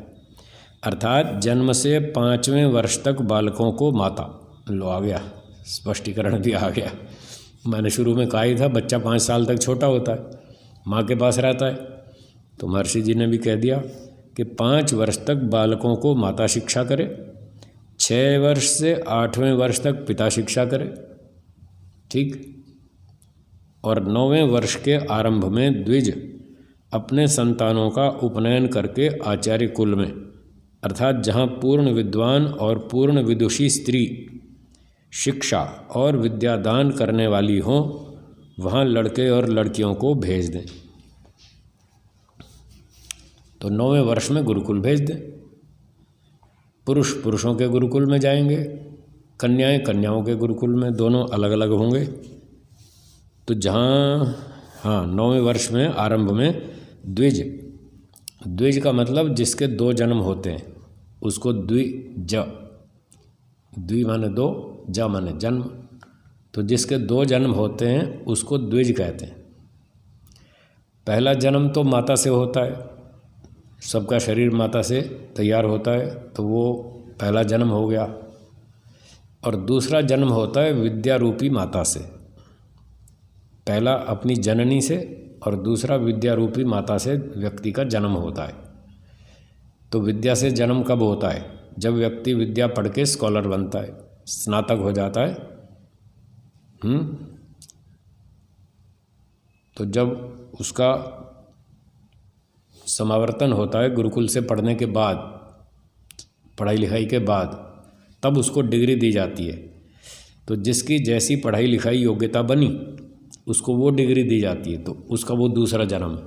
अर्थात जन्म से 5वें वर्ष तक बालकों को माता, लो आ गया स्पष्टीकरण भी आ गया। मैंने शुरू में कहा ही था बच्चा 5 साल तक छोटा होता है, माँ के पास रहता है, तो महर्षि जी ने भी कह दिया कि 5 वर्ष तक बालकों को माता शिक्षा करे, 6 वर्ष से 8वें वर्ष तक पिता शिक्षा करे। ठीक, और 9वें वर्ष के आरंभ में द्विज अपने संतानों का उपनयन करके आचार्य कुल में, अर्थात जहाँ पूर्ण विद्वान और पूर्ण विदुषी स्त्री शिक्षा और विद्यादान करने वाली हों, वहाँ लड़के और लड़कियों को भेज दें। तो 9वें वर्ष में गुरुकुल भेज दें। पुरुष पुरुषों के गुरुकुल में जाएंगे, कन्याएं कन्याओं के गुरुकुल में, दोनों अलग अलग होंगे। तो जहाँ 9वें वर्ष में आरंभ में द्विज, द्विज का मतलब जिसके 2 जन्म होते हैं उसको द्विज, द्वि माने 2, ज माने जन्म। तो जिसके 2 जन्म होते हैं उसको द्विज कहते हैं। पहला जन्म तो माता से होता है, सबका शरीर माता से तैयार होता है, तो वो पहला जन्म हो गया। और दूसरा जन्म होता है विद्या रूपी माता से। पहला अपनी जननी से और दूसरा विद्या रूपी माता से व्यक्ति का जन्म होता है। तो विद्या से जन्म कब होता है? जब व्यक्ति विद्या पढ़ के स्कॉलर बनता है, स्नातक हो जाता है। तो जब उसका समावर्तन होता है गुरुकुल से पढ़ने के बाद, पढ़ाई लिखाई के बाद, तब उसको डिग्री दी जाती है। तो जिसकी जैसी पढ़ाई लिखाई योग्यता बनी उसको वो डिग्री दी जाती है। तो उसका वो दूसरा जन्म है,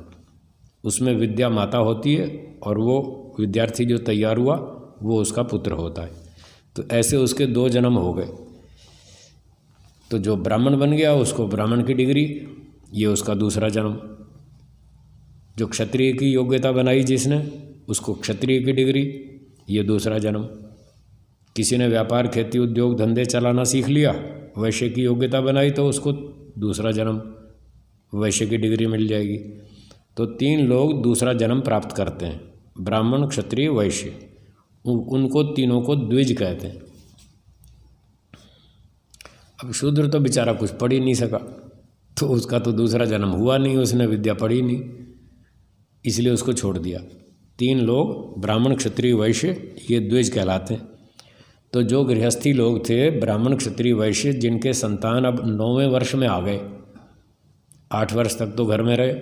उसमें विद्या माता होती है और वो विद्यार्थी जो तैयार हुआ वो उसका पुत्र होता है। तो ऐसे उसके 2 जन्म हो गए। तो जो ब्राह्मण बन गया उसको ब्राह्मण की डिग्री, ये उसका दूसरा जन्म। जो क्षत्रिय की योग्यता बनाई जिसने, उसको क्षत्रिय की डिग्री, ये दूसरा जन्म। किसी ने व्यापार खेती उद्योग धंधे चलाना सीख लिया, वैश्य की योग्यता बनाई, तो उसको दूसरा जन्म, वैश्य की डिग्री मिल जाएगी। तो 3 लोग दूसरा जन्म प्राप्त करते हैं, ब्राह्मण क्षत्रिय वैश्य। उनको तीनों को द्विज कहते हैं। अब शूद्र तो बेचारा कुछ पढ़ ही नहीं सका, तो उसका तो दूसरा जन्म हुआ नहीं, उसने विद्या पढ़ी नहीं, इसलिए उसको छोड़ दिया। 3 लोग ब्राह्मण क्षत्रिय वैश्य, ये द्विज कहलाते हैं। तो जो गृहस्थी लोग थे ब्राह्मण क्षत्रिय वैश्य, जिनके संतान अब 9वें वर्ष में आ गए, 8 वर्ष तक तो घर में रहे,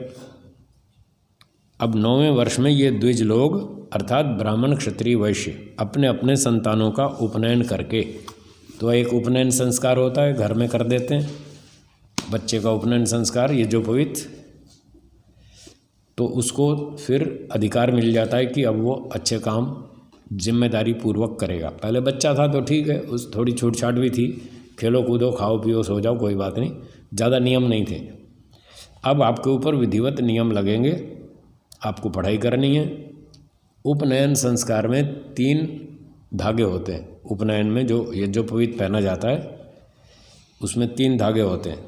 अब 9वें वर्ष में ये द्विज लोग अर्थात ब्राह्मण क्षत्रिय वैश्य अपने अपने संतानों का उपनयन करके, तो एक उपनयन संस्कार होता है, घर में कर देते हैं बच्चे का उपनयन संस्कार, ये जो पवित्र, तो उसको फिर अधिकार मिल जाता है कि अब वो अच्छे काम जिम्मेदारी पूर्वक करेगा। पहले बच्चा था तो ठीक है, उस थोड़ी छूट छाट भी थी, खेलो कूदो खाओ पियो सो जाओ, कोई बात नहीं, ज़्यादा नियम नहीं थे। अब आपके ऊपर विधिवत नियम लगेंगे, आपको पढ़ाई करनी है। उपनयन संस्कार में 3 धागे होते हैं। उपनयन में जो यज्ञोपवीत पहना जाता है उसमें 3 धागे होते हैं।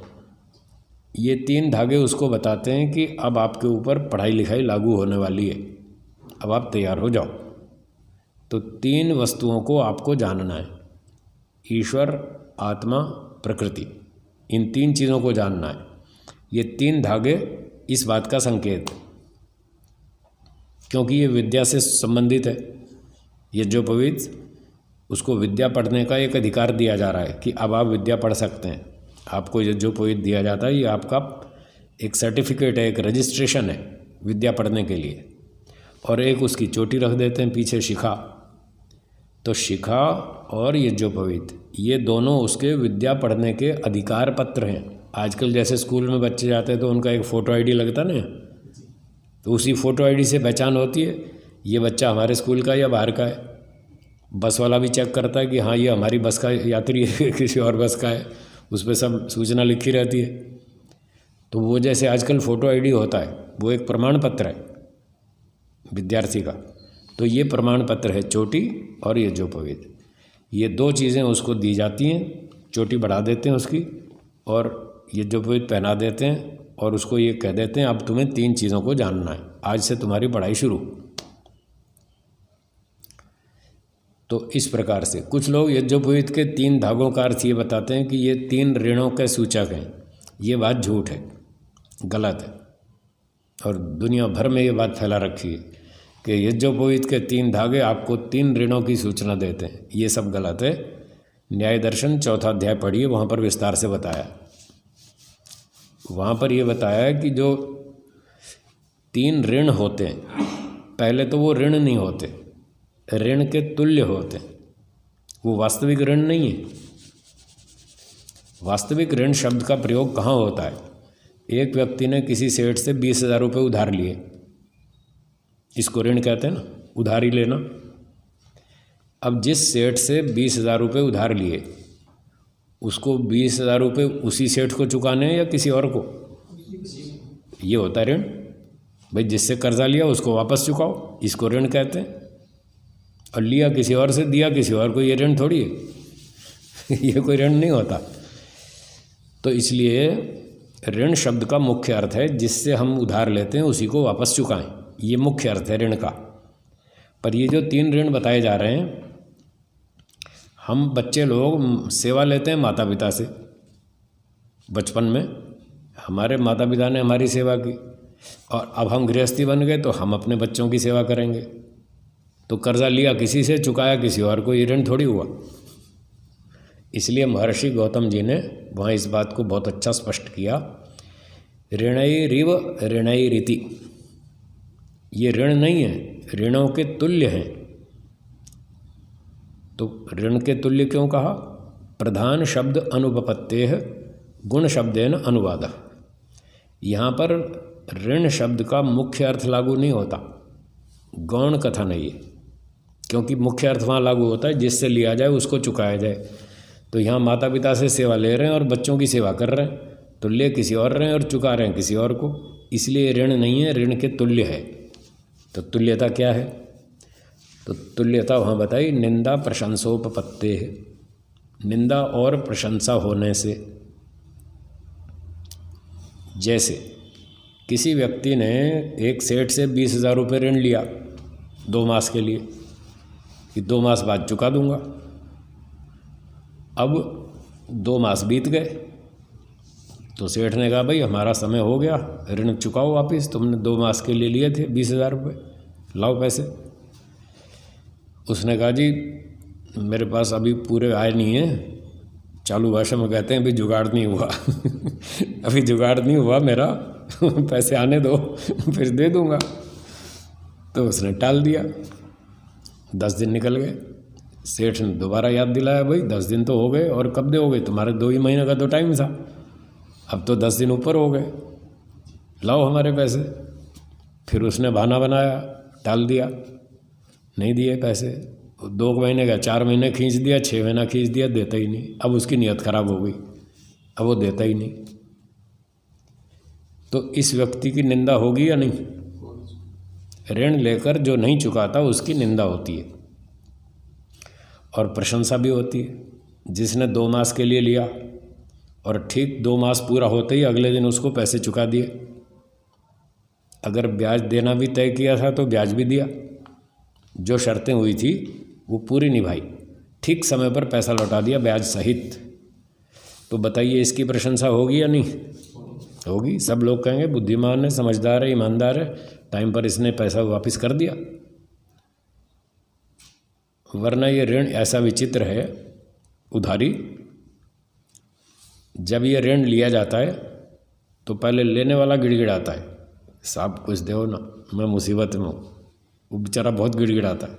ये 3 धागे उसको बताते हैं कि अब आपके ऊपर पढ़ाई लिखाई लागू होने वाली है, अब आप तैयार हो जाओ। तो 3 वस्तुओं को आपको जानना है, ईश्वर, आत्मा, प्रकृति, इन 3 चीज़ों को जानना है। ये 3 धागे इस बात का संकेत है, क्योंकि ये विद्या से संबंधित है। यज्ञोपवीत, उसको विद्या पढ़ने का एक अधिकार दिया जा रहा है कि अब आप विद्या पढ़ सकते हैं, आपको यज्ञोपवीत दिया जाता है, ये आपका एक सर्टिफिकेट है, एक रजिस्ट्रेशन है विद्या पढ़ने के लिए। और एक उसकी चोटी रख देते हैं पीछे, शिखा। तो शिखा और यज्ञोपवीत, ये दोनों उसके विद्या पढ़ने के अधिकार पत्र हैं। आजकल जैसे स्कूल में बच्चे जाते हैं तो उनका एक फ़ोटो आईडी लगता ना, तो उसी फ़ोटो आईडी से पहचान होती है ये बच्चा हमारे स्कूल का या बाहर का है। बस वाला भी चेक करता है कि हाँ ये हमारी बस का यात्री है, किसी और बस का है, उस पर सब सूचना लिखी रहती है। तो वो जैसे आजकल फ़ोटो आईडी होता है, वो एक प्रमाण पत्र है विद्यार्थी का। तो ये प्रमाण पत्र है चोटी और यज्ञोपवीत, ये 2 चीज़ें उसको दी जाती हैं। चोटी बढ़ा देते हैं उसकी और यज्ञोपवीत पहना देते हैं और उसको ये कह देते हैं अब तुम्हें 3 चीज़ों को जानना है, आज से तुम्हारी पढ़ाई शुरू। तो इस प्रकार से कुछ लोग यज्ञोपवीत के 3 धागों का अर्थ ये बताते हैं कि ये 3 ऋणों के सूचक हैं। ये बात झूठ है, गलत है, और दुनिया भर में ये बात फैला रखी है कि यज्ञोपवीत के 3 धागे आपको 3 ऋणों की सूचना देते हैं। ये सब गलत है। न्याय दर्शन 4था अध्याय पढ़िए, वहाँ पर विस्तार से बताया। वहाँ पर ये बताया कि जो 3 ऋण होते हैं, पहले तो वो ऋण नहीं होते, ऋण के तुल्य होते हैं, वो वास्तविक ऋण नहीं है। वास्तविक ऋण शब्द का प्रयोग कहाँ होता है? एक व्यक्ति ने किसी सेठ से 20,000 रुपये उधार लिए, इसको ऋण कहते हैं ना, उधारी लेना। अब जिस सेठ से 20,000 रुपये उधार लिए, उसको 20,000 रुपये उसी सेठ को चुकाने हैं या किसी और को? ये होता है ऋण। भाई जिससे कर्जा लिया उसको वापस चुकाओ, इसको ऋण कहते हैं। और लिया किसी और से, दिया किसी और को, ये ऋण थोड़ी है ये कोई ऋण नहीं होता। तो इसलिए ऋण शब्द का मुख्य अर्थ है जिससे हम उधार लेते हैं उसी को वापस चुकाएं, ये मुख्य अर्थ है ऋण का। पर ये जो 3 ऋण बताए जा रहे हैं, हम बच्चे लोग सेवा लेते हैं माता पिता से। बचपन में हमारे माता पिता ने हमारी सेवा की, और अब हम गृहस्थी बन गए तो हम अपने बच्चों की सेवा करेंगे। तो कर्जा लिया किसी से, चुकाया किसी और को, ये ऋण थोड़ी हुआ। इसलिए महर्षि गौतम जी ने वहाँ इस बात को बहुत अच्छा स्पष्ट किया, ऋणैरिव ऋणैरिति, ये ऋण नहीं है, ऋणों के तुल्य हैं। तो ऋण के तुल्य क्यों कहा? प्रधान शब्द अनुपपत्तेः गुण शब्देन अनुवादः। यहाँ पर ऋण शब्द का मुख्य अर्थ लागू नहीं होता, गौण कथन नहीं है, क्योंकि मुख्य अर्थ वहाँ लागू होता है जिससे लिया जाए उसको चुकाया जाए। तो यहाँ माता पिता से सेवा ले रहे हैं और बच्चों की सेवा कर रहे हैं, तो ले किसी और रहे हैं और चुका रहे हैं किसी और को, इसलिए ऋण नहीं है, ऋण के तुल्य है। तो तुल्यता क्या है? तो तुल्यता वहाँ बताई, निंदा प्रशंसोपपत्ते है, निंदा और प्रशंसा होने से। जैसे किसी व्यक्ति ने एक सेठ से 20,000 रुपये ऋण लिया 2 मास के लिए, कि 2 मास बाद चुका दूंगा। अब 2 मास बीत गए, तो सेठ ने कहा भाई हमारा समय हो गया, ऋण चुकाओ वापस, तुमने 2 मास के लिए लिए थे 20,000 रुपये, लाओ पैसे। उसने कहा जी मेरे पास अभी पूरे आए नहीं हैं, चालू भाषा में कहते हैं अभी जुगाड़ नहीं हुआ अभी जुगाड़ नहीं हुआ मेरा पैसे आने दो फिर दे दूंगा। तो उसने टाल दिया। 10 दिन निकल गए, सेठ ने दोबारा याद दिलाया, भाई 10 दिन तो हो गए, और कब दोगे, तुम्हारे 2 ही महीने का तो टाइम था, अब तो 10 दिन ऊपर हो गए, लाओ हमारे पैसे। फिर उसने बहाना बनाया, टाल दिया, नहीं दिए पैसे। 2 महीने का 4 महीने खींच दिया, 6 महीना खींच दिया, देता ही नहीं। अब उसकी नीयत खराब हो गई, अब वो देता ही नहीं। तो इस व्यक्ति की निंदा होगी या नहीं? ऋण लेकर जो नहीं चुकाता उसकी निंदा होती है, और प्रशंसा भी होती है। जिसने 2 मास के लिए लिया और ठीक 2 मास पूरा होते ही अगले दिन उसको पैसे चुका दिए, अगर ब्याज देना भी तय किया था तो ब्याज भी दिया, जो शर्तें हुई थी वो पूरी निभाई, ठीक समय पर पैसा लौटा दिया ब्याज सहित। तो बताइए इसकी प्रशंसा होगी या नहीं होगी? सब लोग कहेंगे बुद्धिमान है, समझदार है, ईमानदार है, टाइम पर इसने पैसा वापस कर दिया। वरना ये ऋण ऐसा विचित्र है, उधारी, जब ये ऋण लिया जाता है तो पहले लेने वाला गिड़गिड़ाता है, साहब कुछ दो ना, मैं मुसीबत में हूँ। वो बेचारा बहुत गिड़गिड़ाता है,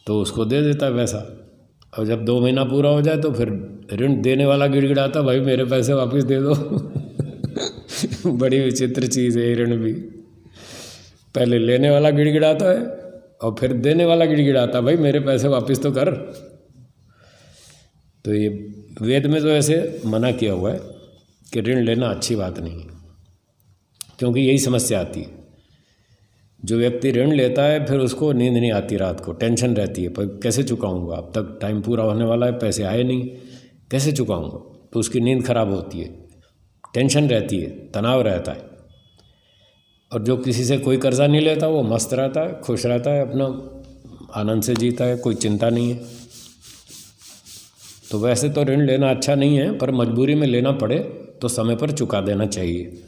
तो उसको दे देता है पैसा। और जब 2 महीना पूरा हो जाए तो फिर ऋण देने वाला गिड़गिड़ाता, भाई मेरे पैसे वापस दे दो बड़ी विचित्र चीज़ है ऋण भी। पहले लेने वाला गिड़गिड़ाता है और फिर देने वाला गिड़गिड़ाता, भाई मेरे पैसे वापस तो कर। तो ये वेद में तो ऐसे मना किया हुआ है कि ऋण लेना अच्छी बात नहीं है, क्योंकि यही समस्या आती है। जो व्यक्ति ऋण लेता है फिर उसको नींद नहीं आती, रात को टेंशन रहती है, पर कैसे चुकाऊंगा, अब तक टाइम पूरा होने वाला है, पैसे आए नहीं, कैसे चुकाऊंगा, तो उसकी नींद खराब होती है, टेंशन रहती है, तनाव रहता है। और जो किसी से कोई कर्जा नहीं लेता वो मस्त रहता है, खुश रहता है, अपना आनंद से जीता है, कोई चिंता नहीं है। तो वैसे तो ऋण लेना अच्छा नहीं है, पर मजबूरी में लेना पड़े तो समय पर चुका देना चाहिए,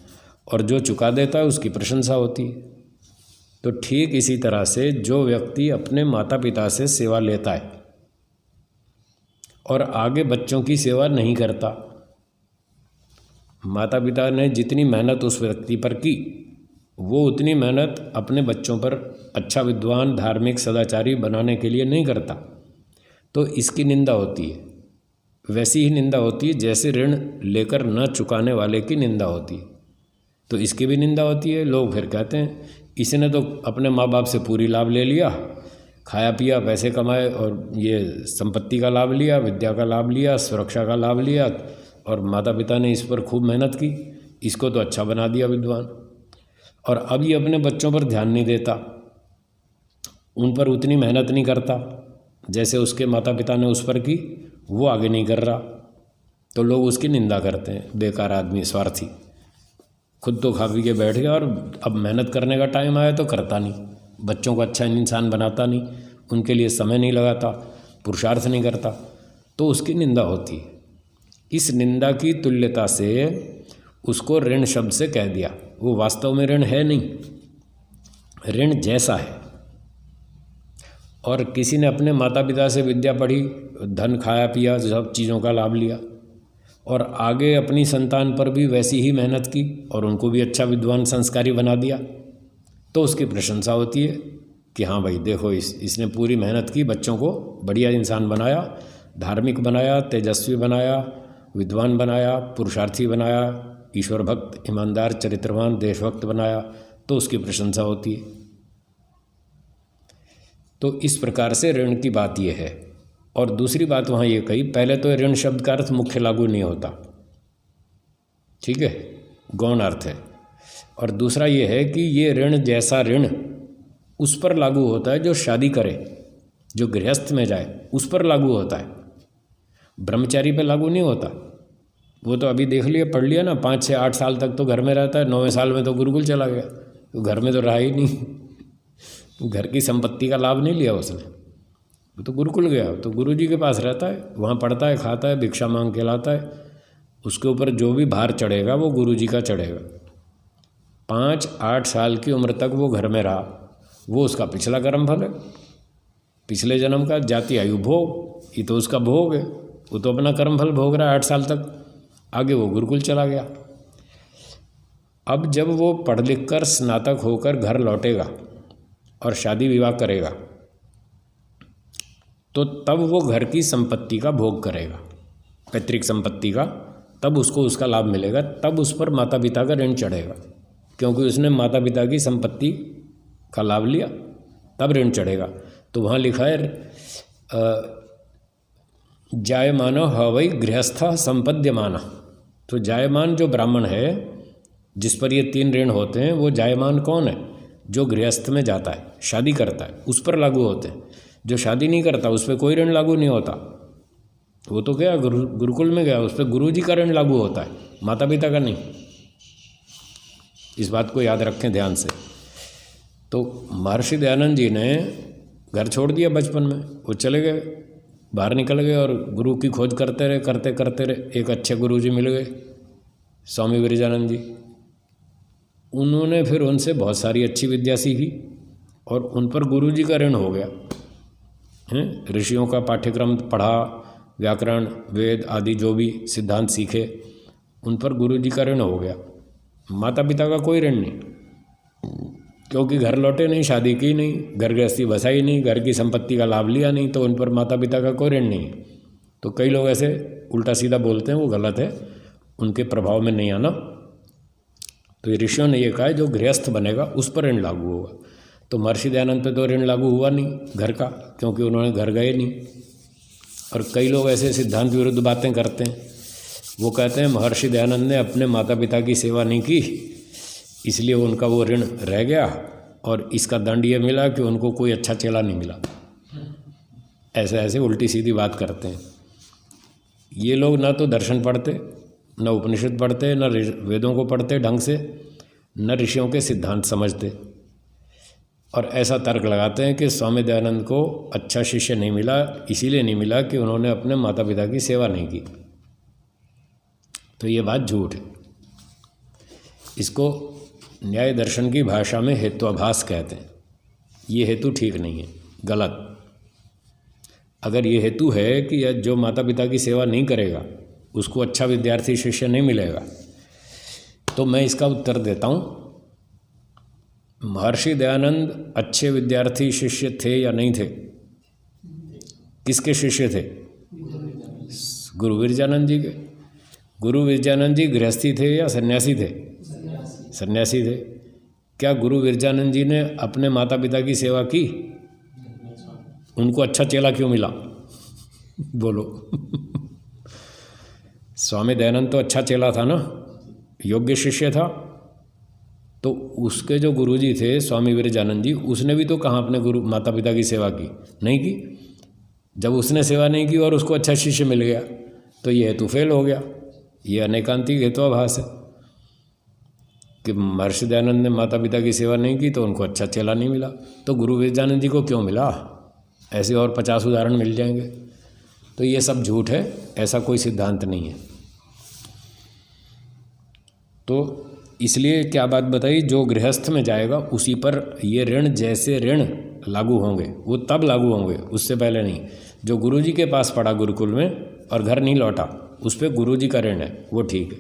और जो चुका देता है उसकी प्रशंसा होती है। तो ठीक इसी तरह से जो व्यक्ति अपने माता पिता से सेवा लेता है और आगे बच्चों की सेवा नहीं करता, माता पिता ने जितनी मेहनत उस व्यक्ति पर की, वो उतनी मेहनत अपने बच्चों पर अच्छा विद्वान, धार्मिक, सदाचारी बनाने के लिए नहीं करता, तो इसकी निंदा होती है। वैसी ही निंदा होती है जैसे ऋण लेकर न चुकाने वाले की निंदा होती है, तो इसकी भी निंदा होती है। लोग फिर कहते हैं इसने तो अपने माँ बाप से पूरी लाभ ले लिया, खाया पिया, पैसे कमाए और ये संपत्ति का लाभ लिया, विद्या का लाभ लिया, सुरक्षा का लाभ लिया, और माता पिता ने इस पर खूब मेहनत की, इसको तो अच्छा बना दिया विद्वान। और अब ये अपने बच्चों पर ध्यान नहीं देता, उन पर उतनी मेहनत नहीं करता जैसे उसके माता पिता ने उस पर की, वो आगे नहीं कर रहा, तो लोग उसकी निंदा करते हैं, बेकार आदमी, स्वार्थी, खुद तो खा पी के बैठ गया और अब मेहनत करने का टाइम आया तो करता नहीं, बच्चों को अच्छा इंसान बनाता नहीं, उनके लिए समय नहीं लगाता, पुरुषार्थ नहीं करता, तो उसकी निंदा होती है। इस निंदा की तुल्यता से उसको ऋण शब्द से कह दिया। वो वास्तव में ऋण है नहीं, ऋण जैसा है। और किसी ने अपने माता पिता से विद्या पढ़ी, धन खाया पिया, सब चीज़ों का लाभ लिया, और आगे अपनी संतान पर भी वैसी ही मेहनत की और उनको भी अच्छा विद्वान संस्कारी बना दिया, तो उसकी प्रशंसा होती है कि हाँ भाई देखो, इसने पूरी मेहनत की, बच्चों को बढ़िया इंसान बनाया, धार्मिक बनाया, तेजस्वी बनाया, विद्वान बनाया, पुरुषार्थी बनाया, ईश्वर भक्त, ईमानदार, चरित्रवान, देशभक्त बनाया, तो उसकी प्रशंसा होती है। तो इस प्रकार से ऋण की बात यह है। और दूसरी बात वहाँ ये कही, पहले तो ऋण शब्द का अर्थ मुख्य लागू नहीं होता, ठीक है, गौण अर्थ है। और दूसरा ये है कि ये ऋण जैसा ऋण उस पर लागू होता है जो शादी करे, जो गृहस्थ में जाए, उस पर लागू होता है, ब्रह्मचारी पर लागू नहीं होता। वो तो अभी देख लिया, पढ़ लिया ना, 5 से 8 साल तक तो घर में रहता है, 9वें साल में तो गुरुकुल चला गया, तो घर में तो रहा ही नहीं, घर की संपत्ति का लाभ नहीं लिया उसने, वो तो गुरुकुल गया, तो गुरुजी के पास रहता है, वहाँ पढ़ता है, खाता है, भिक्षा मांग के लाता है, उसके ऊपर जो भी भार चढ़ेगा वो गुरुजी का चढ़ेगा। 5-8 साल की उम्र तक वो घर में रहा, वो उसका पिछला कर्म फल है, पिछले जन्म का जाति आयु भोग, ये तो उसका भोग है, वो तो अपना कर्म फल भोग रहा है 8 साल तक, आगे वो गुरुकुल चला गया। अब जब वो पढ़ लिख कर स्नातक होकर घर लौटेगा और शादी विवाह करेगा, तो तब वो घर की संपत्ति का भोग करेगा, पैतृक संपत्ति का, तब उसको उसका लाभ मिलेगा, तब उस पर माता पिता का ऋण चढ़ेगा, क्योंकि उसने माता पिता की संपत्ति का लाभ लिया, तब ऋण चढ़ेगा। तो वहाँ लिखा है जायमानो हवै गृहस्थ संपद्यमाना। तो जायमान जो ब्राह्मण है जिस पर ये 3 ऋण होते हैं, वो जायमान कौन है? जो गृहस्थ में जाता है, शादी करता है, उस पर लागू होते हैं। जो शादी नहीं करता उस पर कोई ऋण लागू नहीं होता, वो तो क्या गुरुकुल में गया, उस पर गुरुजी का ऋण लागू होता है, माता पिता का नहीं। इस बात को याद रखें ध्यान से। तो महर्षि दयानंद जी ने घर छोड़ दिया बचपन में, वो चले गए, बाहर निकल गए और गुरु की खोज करते रहे, करते रहे, एक अच्छे गुरुजी मिल गए, स्वामी विरजानंद जी। उन्होंने फिर उनसे बहुत सारी अच्छी विद्या सीखी और उन पर गुरुजी का ऋण हो गया हैं। ऋषियों का पाठ्यक्रम पढ़ा, व्याकरण, वेद आदि जो भी सिद्धांत सीखे, उन पर गुरुजी का ऋण हो गया। माता पिता का कोई ऋण नहीं, क्योंकि घर लौटे नहीं, शादी की नहीं, घर गृहस्थी बसाई नहीं, घर की संपत्ति का लाभ लिया नहीं, तो उन पर माता पिता का कोई ऋण नहीं। तो कई लोग ऐसे उल्टा सीधा बोलते हैं, वो गलत है, उनके प्रभाव में नहीं आना। तो ये ऋषियों ने ये कहा है जो गृहस्थ बनेगा उस पर ऋण लागू होगा। तो महर्षि दयानंद पे तो ऋण लागू हुआ नहीं घर का, क्योंकि उन्होंने घर गए नहीं। और कई लोग ऐसे सिद्धांत विरुद्ध बातें करते हैं, वो कहते हैं महर्षि दयानंद ने अपने माता पिता की सेवा नहीं की, इसलिए उनका वो ऋण रह गया और इसका दंड ये मिला कि उनको कोई अच्छा चेला नहीं मिला। ऐसे उल्टी सीधी बात करते हैं। ये लोग ना तो दर्शन पढ़ते, न उपनिषद पढ़ते, न वेदों को पढ़ते ढंग से, न ऋषियों के सिद्धांत समझते, और ऐसा तर्क लगाते हैं कि स्वामी दयानंद को अच्छा शिष्य नहीं मिला, इसीलिए नहीं मिला कि उन्होंने अपने माता पिता की सेवा नहीं की। तो ये बात झूठ है। इसको न्याय दर्शन की भाषा में हेत्वाभास कहते हैं। ये हेतु ठीक नहीं है, गलत। अगर ये हेतु है कि जो माता पिता की सेवा नहीं करेगा उसको अच्छा विद्यार्थी शिष्य नहीं मिलेगा, तो मैं इसका उत्तर देता हूँ। महर्षि दयानंद अच्छे विद्यार्थी शिष्य थे या नहीं थे? किसके शिष्य थे? गुरु विरजानंद जी के। गुरु विरजानंद जी गृहस्थी थे या सन्यासी थे? सन्यासी थे। क्या गुरु विरजानंद जी ने अपने माता पिता की सेवा की? उनको अच्छा चेला क्यों मिला? बोलो। स्वामी दयानंद तो अच्छा चेला था ना, योग्य शिष्य था। तो उसके जो गुरुजी थे स्वामी विरजानंद जी, उसने भी तो कहाँ अपने गुरु माता पिता की सेवा की? नहीं की। जब उसने सेवा नहीं की और उसको अच्छा शिष्य मिल गया तो ये हेतु फेल हो गया। ये अनेकांतिक हेतुआभास है कि महर्षि दयानंद ने माता पिता की सेवा नहीं की तो उनको अच्छा चेला नहीं मिला। तो गुरु विरजानंद जी को क्यों मिला? ऐसे और 50 उदाहरण मिल जाएंगे। तो ये सब झूठ है, ऐसा कोई सिद्धांत नहीं है। तो इसलिए क्या बात बताई, जो गृहस्थ में जाएगा उसी पर ये ऋण जैसे ऋण लागू होंगे, वो तब लागू होंगे, उससे पहले नहीं। जो गुरुजी के पास पढ़ा गुरुकुल में और घर नहीं लौटा, उस पर गुरुजी का ऋण है, वो ठीक है।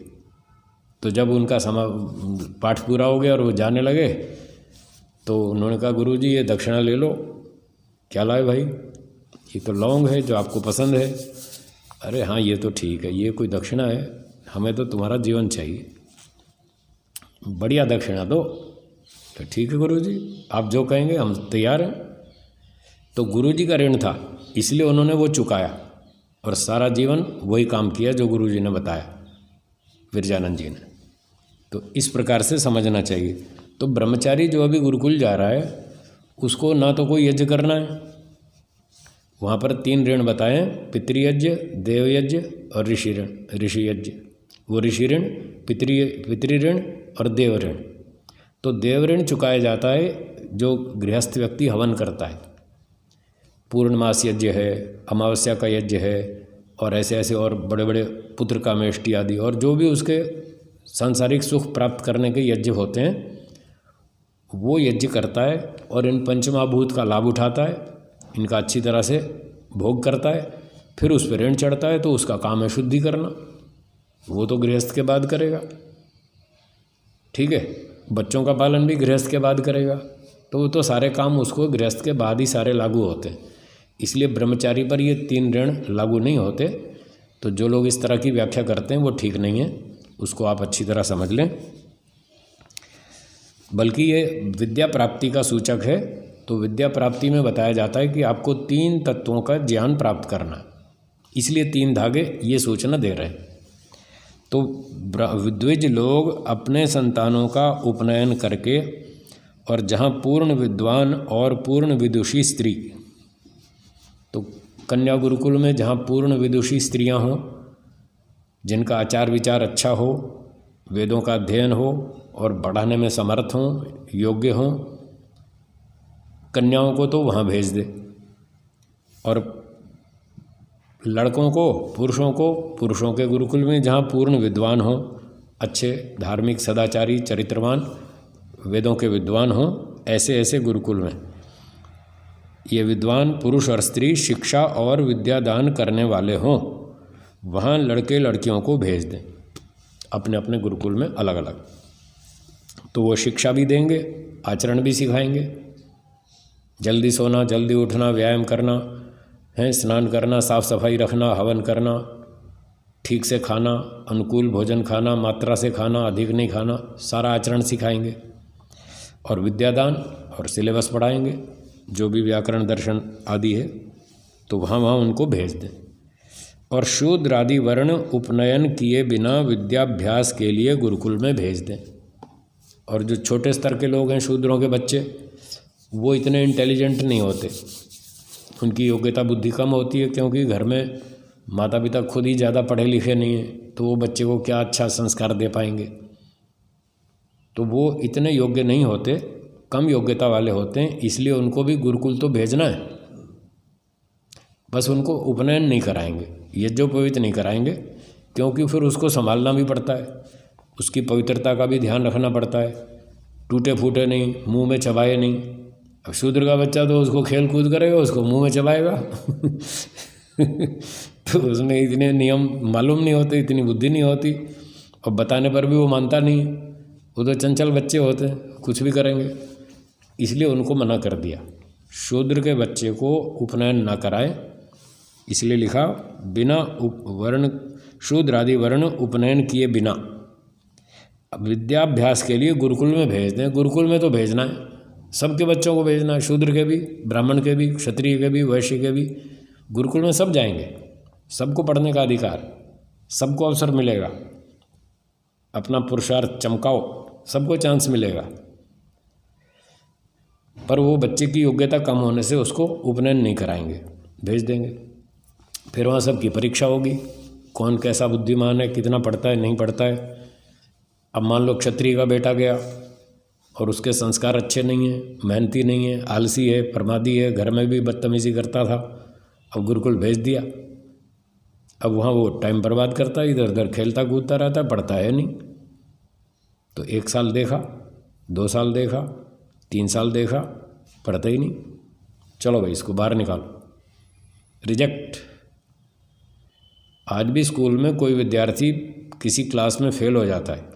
तो जब उनका पाठ पूरा हो गया और वो जाने लगे तो उन्होंने कहा गुरुजी ये दक्षिणा ले लो। क्या लाए भाई? ये तो लौंग है जो आपको पसंद है। अरे हाँ ये तो ठीक है, ये कोई दक्षिणा है, हमें तो तुम्हारा जीवन चाहिए, बढ़िया दक्षिणा दो। तो ठीक है गुरुजी, आप जो कहेंगे हम तैयार हैं। तो गुरुजी का ऋण था, इसलिए उन्होंने वो चुकाया और सारा जीवन वही काम किया जो गुरुजी ने बताया, विरजानंद जी ने। तो इस प्रकार से समझना चाहिए। तो ब्रह्मचारी जो अभी गुरुकुल जा रहा है उसको ना तो कोई यज्ञ करना है, वहाँ पर 3 ऋण बताएं, पितृयज्ञ, देवयज्ञ और ऋषि ऋण। ऋषि यज्ञ, वो ऋषि ऋण, पितृ ऋण और देव ऋण। तो देव ऋण चुकाया जाता है जो गृहस्थ व्यक्ति हवन करता है। पूर्णमास यज्ञ है, अमावस्या का यज्ञ है और ऐसे ऐसे और बड़े बड़े पुत्र कामेष्टि आदि, और जो भी उसके सांसारिक सुख प्राप्त करने के यज्ञ होते हैं वो यज्ञ करता है और इन पंचमहाभूत का लाभ उठाता है, इनका अच्छी तरह से भोग करता है, फिर उस पर ऋण चढ़ता है। तो उसका काम है शुद्धि करना, वो तो गृहस्थ के बाद करेगा। ठीक है, बच्चों का पालन भी गृहस्थ के बाद करेगा। तो वो तो सारे काम उसको गृहस्थ के बाद ही सारे लागू होते हैं। इसलिए ब्रह्मचारी पर ये 3 ऋण लागू नहीं होते। तो जो लोग इस तरह की व्याख्या करते हैं वो ठीक नहीं है, उसको आप अच्छी तरह समझ लें। बल्कि ये विद्या प्राप्ति का सूचक है। तो विद्या प्राप्ति में बताया जाता है कि आपको 3 तत्वों का ज्ञान प्राप्त करना है, इसलिए 3 धागे ये सूचना दे रहे हैं। तो विद्विज लोग अपने संतानों का उपनयन करके, और जहाँ पूर्ण विद्वान और पूर्ण विदुषी स्त्री, तो कन्या गुरुकुल में जहाँ पूर्ण विदुषी स्त्रियाँ हों, जिनका आचार विचार अच्छा हो, वेदों का अध्ययन हो और बढ़ाने में समर्थ हों, योग्य हों, कन्याओं को तो वहाँ भेज दे। और लड़कों को, पुरुषों को पुरुषों के गुरुकुल में जहाँ पूर्ण विद्वान हों, अच्छे धार्मिक सदाचारी चरित्रवान वेदों के विद्वान हों, ऐसे ऐसे गुरुकुल में ये विद्वान पुरुष और स्त्री शिक्षा और विद्यादान करने वाले हों, वहाँ लड़के लड़कियों को भेज दें अपने अपने गुरुकुल में अलग अलग। तो वो शिक्षा भी देंगे, आचरण भी सिखाएंगे, जल्दी सोना, जल्दी उठना, व्यायाम करना है, स्नान करना, साफ सफाई रखना, हवन करना, ठीक से खाना, अनुकूल भोजन खाना, मात्रा से खाना, अधिक नहीं खाना, सारा आचरण सिखाएंगे। और विद्यादान और सिलेबस पढ़ाएंगे, जो भी व्याकरण दर्शन आदि है, तो वहाँ वहाँ उनको भेज दें। और शूद्र आदि वर्ण उपनयन किए बिना विद्याभ्यास के लिए गुरुकुल में भेज दें। और जो छोटे स्तर के लोग हैं, शूद्रों के बच्चे, वो इतने इंटेलिजेंट नहीं होते, उनकी योग्यता बुद्धि कम होती है, क्योंकि घर में माता पिता खुद ही ज़्यादा पढ़े लिखे नहीं हैं, तो वो बच्चे को क्या अच्छा संस्कार दे पाएंगे। तो वो इतने योग्य नहीं होते, कम योग्यता वाले होते हैं, इसलिए उनको भी गुरुकुल तो भेजना है, बस उनको उपनयन नहीं कराएंगे, यज्ञोपवीत नहीं कराएंगे, क्योंकि फिर उसको संभालना भी पड़ता है, उसकी पवित्रता का भी ध्यान रखना पड़ता है, टूटे फूटे नहीं, मुंह में चबाए नहीं। अब शूद्र का बच्चा तो उसको खेल कूद करेगा, उसको मुंह में चबाएगा तो उसमें इतने नियम मालूम नहीं होते, इतनी बुद्धि नहीं होती, और बताने पर भी वो मानता नहीं। वो तो चंचल बच्चे होते हैं, कुछ भी करेंगे, इसलिए उनको मना कर दिया। शूद्र के बच्चे को उपनयन ना कराएं, इसलिए लिखा बिना वर्ण शूद्र आदि वर्ण उपनयन किए बिना। अब विद्याभ्यास के लिए गुरुकुल में भेज दें, गुरुकुल में तो भेजना है, सबके बच्चों को भेजना है, शूद्र के भी, ब्राह्मण के भी, क्षत्रिय के भी, वैश्य के भी। गुरुकुल में सब जाएंगे, सबको पढ़ने का अधिकार, सबको अवसर मिलेगा, अपना पुरुषार्थ चमकाओ, सबको चांस मिलेगा। पर वो बच्चे की योग्यता कम होने से उसको उपनयन नहीं कराएंगे, भेज देंगे। फिर वहाँ सबकी परीक्षा होगी, कौन कैसा बुद्धिमान है, कितना पढ़ता है, नहीं पढ़ता है। अब मान लो क्षत्रिय का बेटा गया और उसके संस्कार अच्छे नहीं हैं, मेहनती नहीं है, आलसी है, प्रमादी है, घर में भी बदतमीजी करता था, अब गुरुकुल भेज दिया। अब वहाँ वो टाइम बर्बाद करता है, इधर उधर खेलता कूदता रहता है, पढ़ता है नहीं। तो 1 साल देखा, 2 साल देखा, 3 साल देखा, पढ़ता ही नहीं, चलो भाई इसको बाहर निकालो, रिजेक्ट। आज भी स्कूल में कोई विद्यार्थी किसी क्लास में फेल हो जाता है,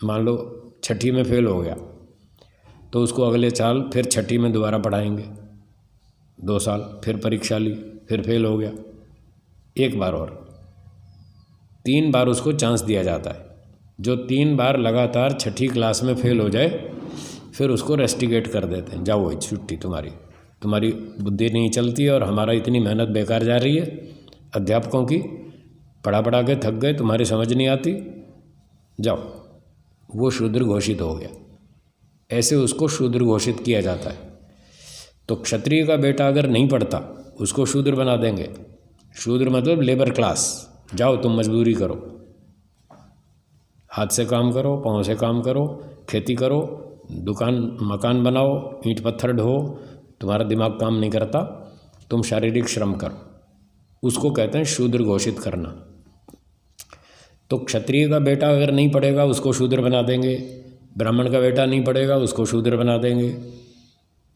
मान लो 6ठी में फेल हो गया, तो उसको अगले साल फिर 6ठी में दोबारा पढ़ाएंगे, 2 साल, फिर परीक्षा ली, फिर फेल हो गया, 1 बार और, 3 बार उसको चांस दिया जाता है। जो 3 बार लगातार 6ठी क्लास में फेल हो जाए, फिर उसको रेस्टिकेट कर देते हैं, जाओ छुट्टी, तुम्हारी बुद्धि नहीं चलती है और हमारा इतनी मेहनत बेकार जा रही है, अध्यापकों की पढ़ा पढ़ा के थक गए, तुम्हारी समझ नहीं आती, जाओ। वो शूद्र घोषित हो गया, ऐसे उसको शूद्र घोषित किया जाता है। तो क्षत्रिय का बेटा अगर नहीं पढ़ता, उसको शूद्र बना देंगे। शूद्र मतलब लेबर क्लास, जाओ तुम मजदूरी करो, हाथ से काम करो, पाँव से काम करो, खेती करो, दुकान मकान बनाओ, ईंट पत्थर ढो, तुम्हारा दिमाग काम नहीं करता, तुम शारीरिक श्रम करो, उसको कहते हैं शूद्र घोषित करना। तो क्षत्रिय का बेटा अगर नहीं पढ़ेगा, उसको शूद्र बना देंगे, ब्राह्मण का बेटा नहीं पढ़ेगा, उसको शूद्र बना देंगे,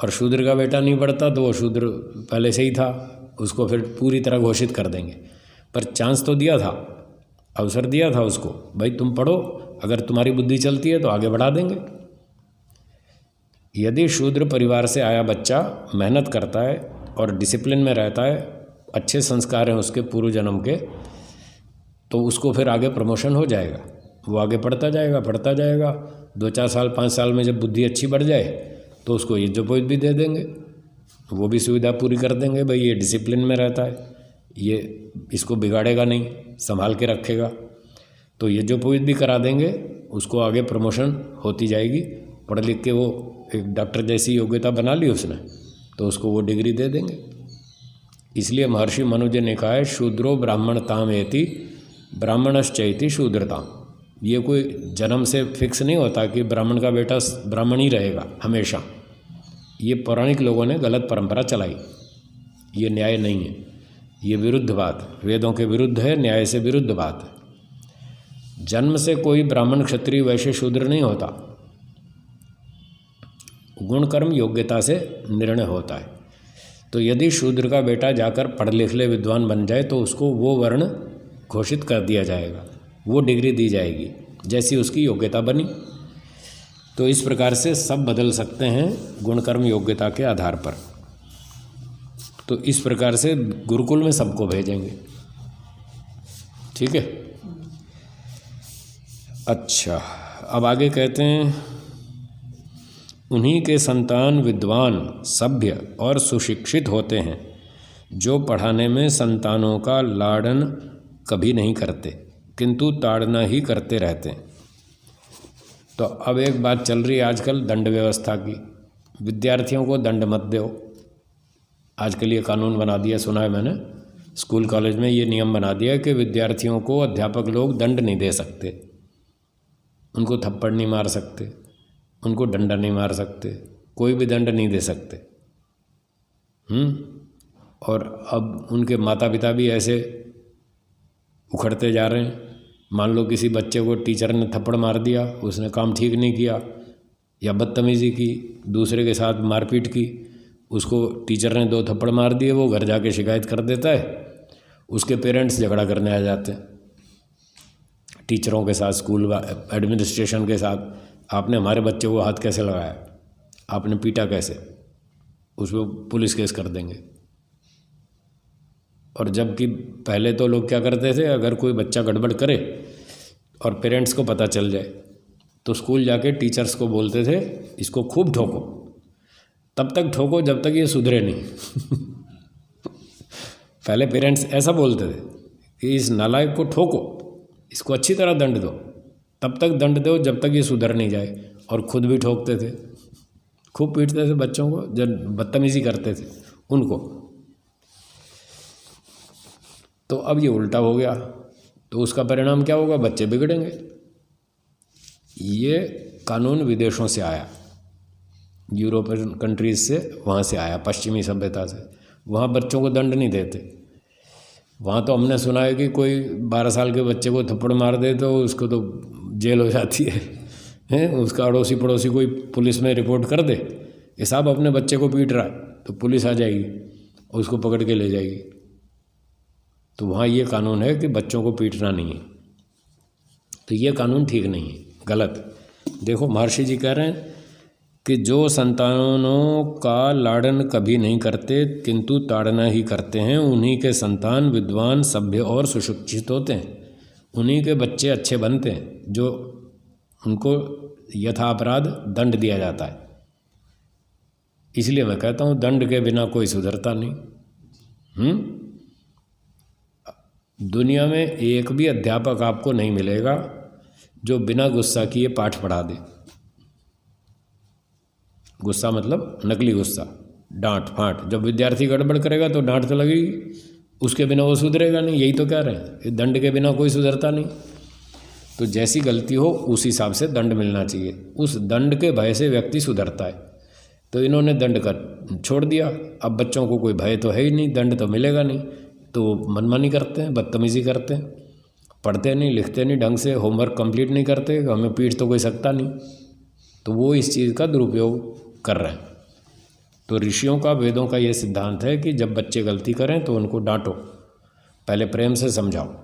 और शूद्र का बेटा नहीं पढ़ता तो वो शूद्र पहले से ही था, उसको फिर पूरी तरह घोषित कर देंगे। पर चांस तो दिया था, अवसर दिया था उसको, भाई तुम पढ़ो, अगर तुम्हारी बुद्धि चलती है तो आगे बढ़ा देंगे। यदि शूद्र परिवार से आया बच्चा मेहनत करता है और डिसिप्लिन में रहता है, अच्छे संस्कार हैं उसके पूर्व जन्म के, तो उसको फिर आगे प्रमोशन हो जाएगा, वो आगे पढ़ता जाएगा। 2-4 साल 5 साल में जब बुद्धि अच्छी बढ़ जाए तो उसको ये जो पोस्ट भी दे देंगे, वो भी सुविधा पूरी कर देंगे, भाई ये डिसिप्लिन में रहता है, ये इसको बिगाड़ेगा नहीं, संभाल के रखेगा, तो ये जो पोस्ट भी करा देंगे, उसको आगे प्रमोशन होती जाएगी। पढ़ लिख के वो एक डॉक्टर जैसी योग्यता बना ली उसने, तो उसको वो डिग्री दे देंगे। इसलिए महर्षि मनुज ने कहा है शूद्रो ब्राह्मणताम एति ब्राह्मणश्चैति शूद्रताम। ये कोई जन्म से फिक्स नहीं होता कि ब्राह्मण का बेटा ब्राह्मण ही रहेगा हमेशा, ये पौराणिक लोगों ने गलत परंपरा चलाई, ये न्याय नहीं है, ये विरुद्ध बात, वेदों के विरुद्ध है, न्याय से विरुद्ध बात है। जन्म से कोई ब्राह्मण क्षत्रिय वैश्य शूद्र नहीं होता, गुण कर्म योग्यता से निर्णय होता है। तो यदि शूद्र का बेटा जाकर पढ़ लिख ले, विद्वान बन जाए, तो उसको वो वर्ण घोषित कर दिया जाएगा, वो डिग्री दी जाएगी जैसी उसकी योग्यता बनी। तो इस प्रकार से सब बदल सकते हैं गुण कर्म योग्यता के आधार पर। तो इस प्रकार से गुरुकुल में सबको भेजेंगे, ठीक है। अच्छा, अब आगे कहते हैं उन्हीं के संतान विद्वान, सभ्य और सुशिक्षित होते हैं, जो पढ़ाने में संतानों का लाड़न कभी नहीं करते, किंतु ताड़ना ही करते रहते हैं। तो अब एक बात चल रही है आजकल दंड व्यवस्था की, विद्यार्थियों को दंड मत दो, आजकल ये कानून बना दिया, सुना है मैंने, स्कूल कॉलेज में ये नियम बना दिया कि विद्यार्थियों को अध्यापक लोग दंड नहीं दे सकते, उनको थप्पड़ नहीं मार सकते, उनको डंडा नहीं मार सकते, कोई भी दंड नहीं दे सकते। और अब उनके माता पिता भी ऐसे उखड़ते जा रहे हैं। मान लो किसी बच्चे को टीचर ने थप्पड़ मार दिया, उसने काम ठीक नहीं किया या बदतमीज़ी की, दूसरे के साथ मारपीट की, उसको टीचर ने 2 थप्पड़ मार दिए, वो घर जाके शिकायत कर देता है, उसके पेरेंट्स झगड़ा करने आ जाते हैं टीचरों के साथ, स्कूल एडमिनिस्ट्रेशन के साथ, आपने हमारे बच्चे को हाथ कैसे लगाया, आपने पीटा कैसे, उस पर पुलिस केस कर देंगे। और जबकि पहले तो लोग क्या करते थे, अगर कोई बच्चा गड़बड़ करे और पेरेंट्स को पता चल जाए तो स्कूल जाके टीचर्स को बोलते थे इसको खूब ठोको, तब तक ठोको जब तक ये सुधरे नहीं। पहले पेरेंट्स ऐसा बोलते थे कि इस नालायक को ठोको, इसको अच्छी तरह दंड दो, तब तक दंड दो जब तक ये सुधर नहीं जाए, और खुद भी ठोकते थे, खूब पीटते थे बच्चों को जब बदतमीजी करते थे उनको। तो अब ये उल्टा हो गया, तो उसका परिणाम क्या होगा, बच्चे बिगड़ेंगे। ये कानून विदेशों से आया, यूरोपियन कंट्रीज से, वहाँ से आया, पश्चिमी सभ्यता से। वहाँ बच्चों को दंड नहीं देते। वहाँ तो हमने सुना है कि कोई 12 साल के बच्चे को थप्पड़ मार दे तो उसको तो जेल हो जाती है, उसका अड़ोसी पड़ोसी कोई पुलिस में रिपोर्ट कर दे कि साहब अपने बच्चे को पीट रहा है, तो पुलिस आ जाएगी और उसको पकड़ के ले जाएगी। तो वहाँ ये कानून है कि बच्चों को पीटना नहीं है। तो ये कानून ठीक नहीं है, गलत। देखो महर्षि जी कह रहे हैं कि जो संतानों का लाड़न कभी नहीं करते किंतु ताड़ना ही करते हैं, उन्हीं के संतान विद्वान, सभ्य और सुशिक्षित होते हैं। उन्हीं के बच्चे अच्छे बनते हैं जो उनको यथापराध दंड दिया जाता है। इसलिए मैं कहता हूँ दंड के बिना कोई सुधरता नहीं। दुनिया में एक भी अध्यापक आपको नहीं मिलेगा जो बिना गुस्सा किए पाठ पढ़ा दे। गुस्सा मतलब नकली गुस्सा, डांट फांट। जब विद्यार्थी गड़बड़ करेगा तो डांट तो लगेगी, उसके बिना वो सुधरेगा नहीं। यही तो कह रहे हैं, दंड के बिना कोई सुधरता नहीं। तो जैसी गलती हो उस हिसाब से दंड मिलना चाहिए, उस दंड के भय से व्यक्ति सुधरता है। तो इन्होंने दंड कर छोड़ दिया, अब बच्चों को कोई भय तो है ही नहीं, दंड तो मिलेगा नहीं, तो मनमानी करते हैं, बदतमीजी करते हैं, पढ़ते नहीं, लिखते नहीं ढंग से, होमवर्क कंप्लीट नहीं करते, हमें पीट तो कोई सकता नहीं। तो वो इस चीज़ का दुरुपयोग कर रहे हैं। तो ऋषियों का, वेदों का ये सिद्धांत है कि जब बच्चे गलती करें तो उनको डांटो, पहले प्रेम से समझाओ,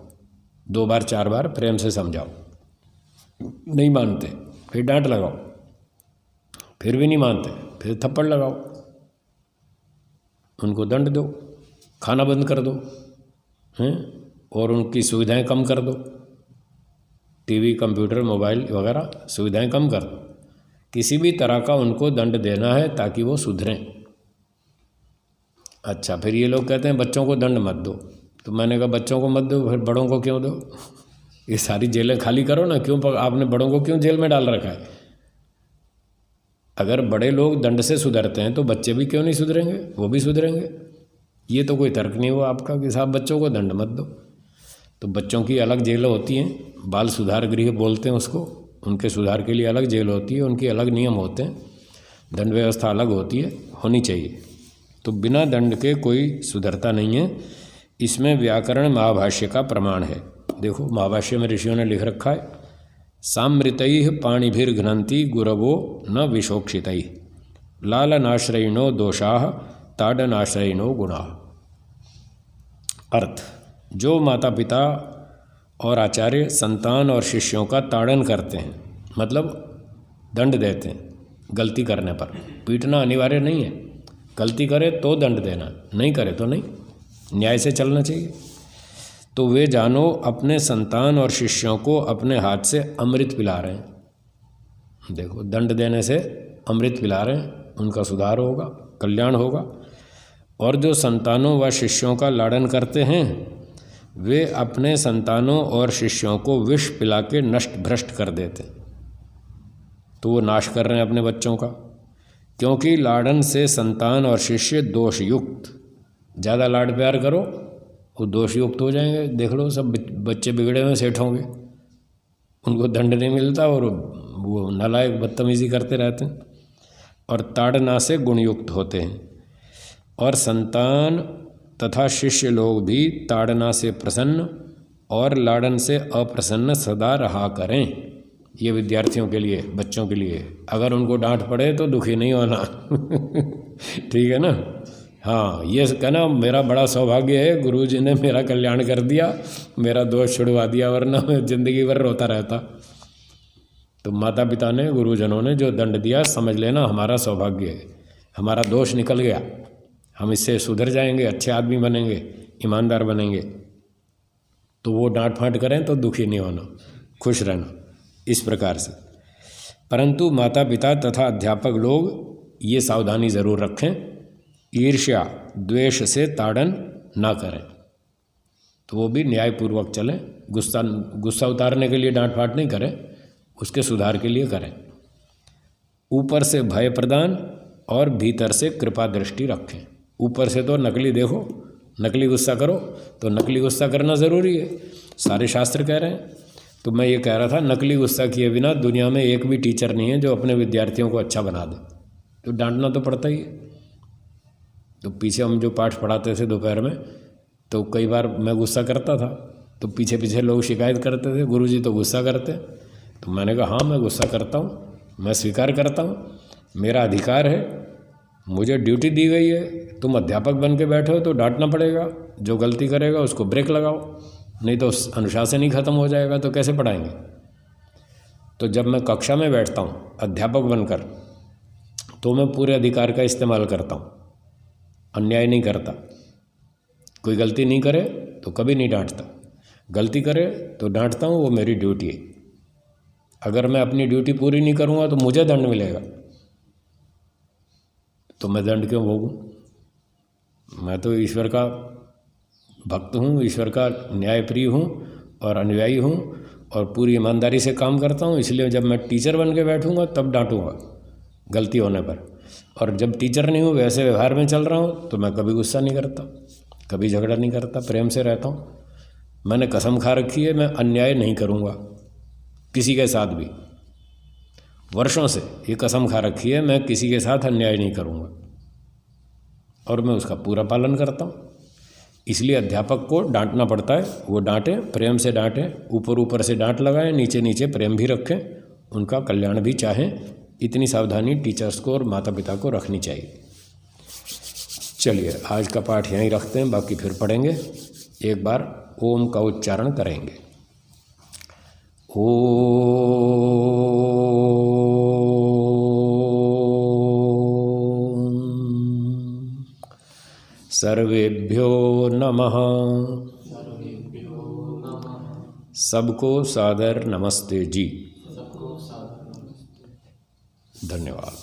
2 बार 4 बार प्रेम से समझाओ, नहीं मानते फिर डांट लगाओ, फिर भी नहीं मानते फिर थप्पड़ लगाओ, उनको दंड दो, खाना बंद कर दो हैं, और उनकी सुविधाएं कम कर दो, टीवी, कंप्यूटर, मोबाइल वगैरह सुविधाएं कम कर दो। किसी भी तरह का उनको दंड देना है ताकि वो सुधरें। अच्छा, फिर ये लोग कहते हैं बच्चों को दंड मत दो। तो मैंने कहा बच्चों को मत दो, फिर बड़ों को क्यों दो? ये सारी जेलें खाली करो ना, क्यों आपने बड़ों को क्यों जेल में डाल रखा है? अगर बड़े लोग दंड से सुधरते हैं तो बच्चे भी क्यों नहीं सुधरेंगे, वो भी सुधरेंगे। ये तो कोई तर्क नहीं हुआ आपका कि साहब बच्चों को दंड मत दो। तो बच्चों की अलग जेलें होती हैं, बाल सुधार गृह बोलते हैं उसको, उनके सुधार के लिए अलग जेल होती है, उनके अलग नियम होते हैं, दंड व्यवस्था अलग होती है, होनी चाहिए। तो बिना दंड के कोई सुधरता नहीं है। इसमें व्याकरण महाभाष्य का प्रमाण है। देखो महाभाष्य में ऋषियों ने लिख रखा है, सामृतैः पाणिभिर्घ्नन्ति गुरवो न विशोक्षितैः लालनाश्रयिणो दोषाः ताडनाश्रयिणो गुणाः। अर्थ, जो माता पिता और आचार्य संतान और शिष्यों का ताड़न करते हैं, मतलब दंड देते हैं गलती करने पर। पीटना अनिवार्य नहीं है, गलती करे तो दंड देना, नहीं करे तो नहीं, न्याय से चलना चाहिए। तो वे जानो अपने संतान और शिष्यों को अपने हाथ से अमृत पिला रहे हैं। देखो दंड देने से अमृत पिला रहे हैं, उनका सुधार होगा, कल्याण होगा। और जो संतानों व शिष्यों का लाड़न करते हैं वे अपने संतानों और शिष्यों को विष पिला के नष्ट भ्रष्ट कर देते। तो वो नाश कर रहे हैं अपने बच्चों का, क्योंकि लाड़न से संतान और शिष्य दोषयुक्त, ज़्यादा लाड प्यार करो वो दोषयुक्त हो जाएंगे। देख लो सब बच्चे बिगड़े हुए सेठ होंगे, उनको दंड नहीं मिलता और वो नालायक बदतमीजी करते रहते हैं। और ताड़ना से गुणयुक्त होते हैं। और संतान तथा शिष्य लोग भी ताड़ना से प्रसन्न और लाड़न से अप्रसन्न सदा रहा करें। ये विद्यार्थियों के लिए, बच्चों के लिए, अगर उनको डांट पड़े तो दुखी नहीं होना। ठीक है ना? हाँ, ये कहना मेरा बड़ा सौभाग्य है, गुरुजी ने मेरा कल्याण कर दिया, मेरा दोष छुड़वा दिया, वरना मैं जिंदगी भर रोता रहता। तो माता पिता ने, गुरुजनों ने जो दंड दिया, समझ लेना हमारा सौभाग्य है, हमारा दोष निकल गया, हम इससे सुधर जाएंगे, अच्छे आदमी बनेंगे, ईमानदार बनेंगे। तो वो डांट फांट करें तो दुखी नहीं होना, खुश रहना, इस प्रकार से। परंतु माता पिता तथा अध्यापक लोग ये सावधानी ज़रूर रखें, ईर्ष्या द्वेष से ताड़न ना करें। तो वो भी न्यायपूर्वक चलें, गुस्सा उतारने के लिए डांट फाट नहीं करें, उसके सुधार के लिए करें। ऊपर से भय प्रदान और भीतर से कृपा दृष्टि रखें। ऊपर से तो नकली देखो, नकली गुस्सा करो, तो नकली गुस्सा करना ज़रूरी है, सारे शास्त्र कह रहे हैं। तो मैं ये कह रहा था, नकली गुस्सा किए बिना दुनिया में एक भी टीचर नहीं है जो अपने विद्यार्थियों को अच्छा बना दे, तो डांटना तो पड़ता ही है। तो पीछे हम जो पाठ पढ़ाते थे दोपहर में, तो कई बार मैं गुस्सा करता था, तो पीछे पीछे लोग शिकायत करते थे, गुरुजी तो गुस्सा करते। तो मैंने कहा हाँ, मैं गुस्सा करता हूँ, मैं स्वीकार करता हूँ, मेरा अधिकार है, मुझे ड्यूटी दी गई है। तुम अध्यापक बन के बैठे हो तो डांटना पड़ेगा, जो गलती करेगा उसको ब्रेक लगाओ, नहीं तो अनुशासन ही खत्म हो जाएगा, तो कैसे पढ़ाएंगे। तो जब मैं कक्षा में बैठता हूँ अध्यापक बनकर, तो मैं पूरे अधिकार का इस्तेमाल करता हूँ, अन्याय नहीं करता। कोई गलती नहीं करे तो कभी नहीं डांटता, गलती करे तो डांटता हूँ, वो मेरी ड्यूटी है। अगर मैं अपनी ड्यूटी पूरी नहीं करूँगा तो मुझे दंड मिलेगा, तो मैं दंड क्यों भोगूं। मैं तो ईश्वर का भक्त हूँ, ईश्वर का न्यायप्रिय हूँ और अनुयायी हूँ, और पूरी ईमानदारी से काम करता हूँ। इसलिए जब मैं टीचर बन के बैठूँगा तब डांटूँगा गलती होने पर, और जब टीचर नहीं हूँ, वैसे व्यवहार में चल रहा हूँ, तो मैं कभी गुस्सा नहीं करता, कभी झगड़ा नहीं करता, प्रेम से रहता हूँ। मैंने कसम खा रखी है, मैं अन्याय नहीं करूँगा किसी के साथ भी, वर्षों से ये कसम खा रखी है, मैं किसी के साथ अन्याय नहीं करूँगा, और मैं उसका पूरा पालन करता हूँ। इसलिए अध्यापक को डांटना पड़ता है, वो डांटें, प्रेम से डांटें, ऊपर ऊपर से डांट लगाएं, नीचे नीचे प्रेम भी रखें, उनका कल्याण भी चाहें। इतनी सावधानी टीचर्स को और माता पिता को रखनी चाहिए। चलिए आज का पाठ यहीं रखते हैं, बाकी फिर पढ़ेंगे। एक बार ओम का उच्चारण करेंगे। सर्वेभ्यो नमः। सबको सादर नमस्ते जी। धन्यवाद।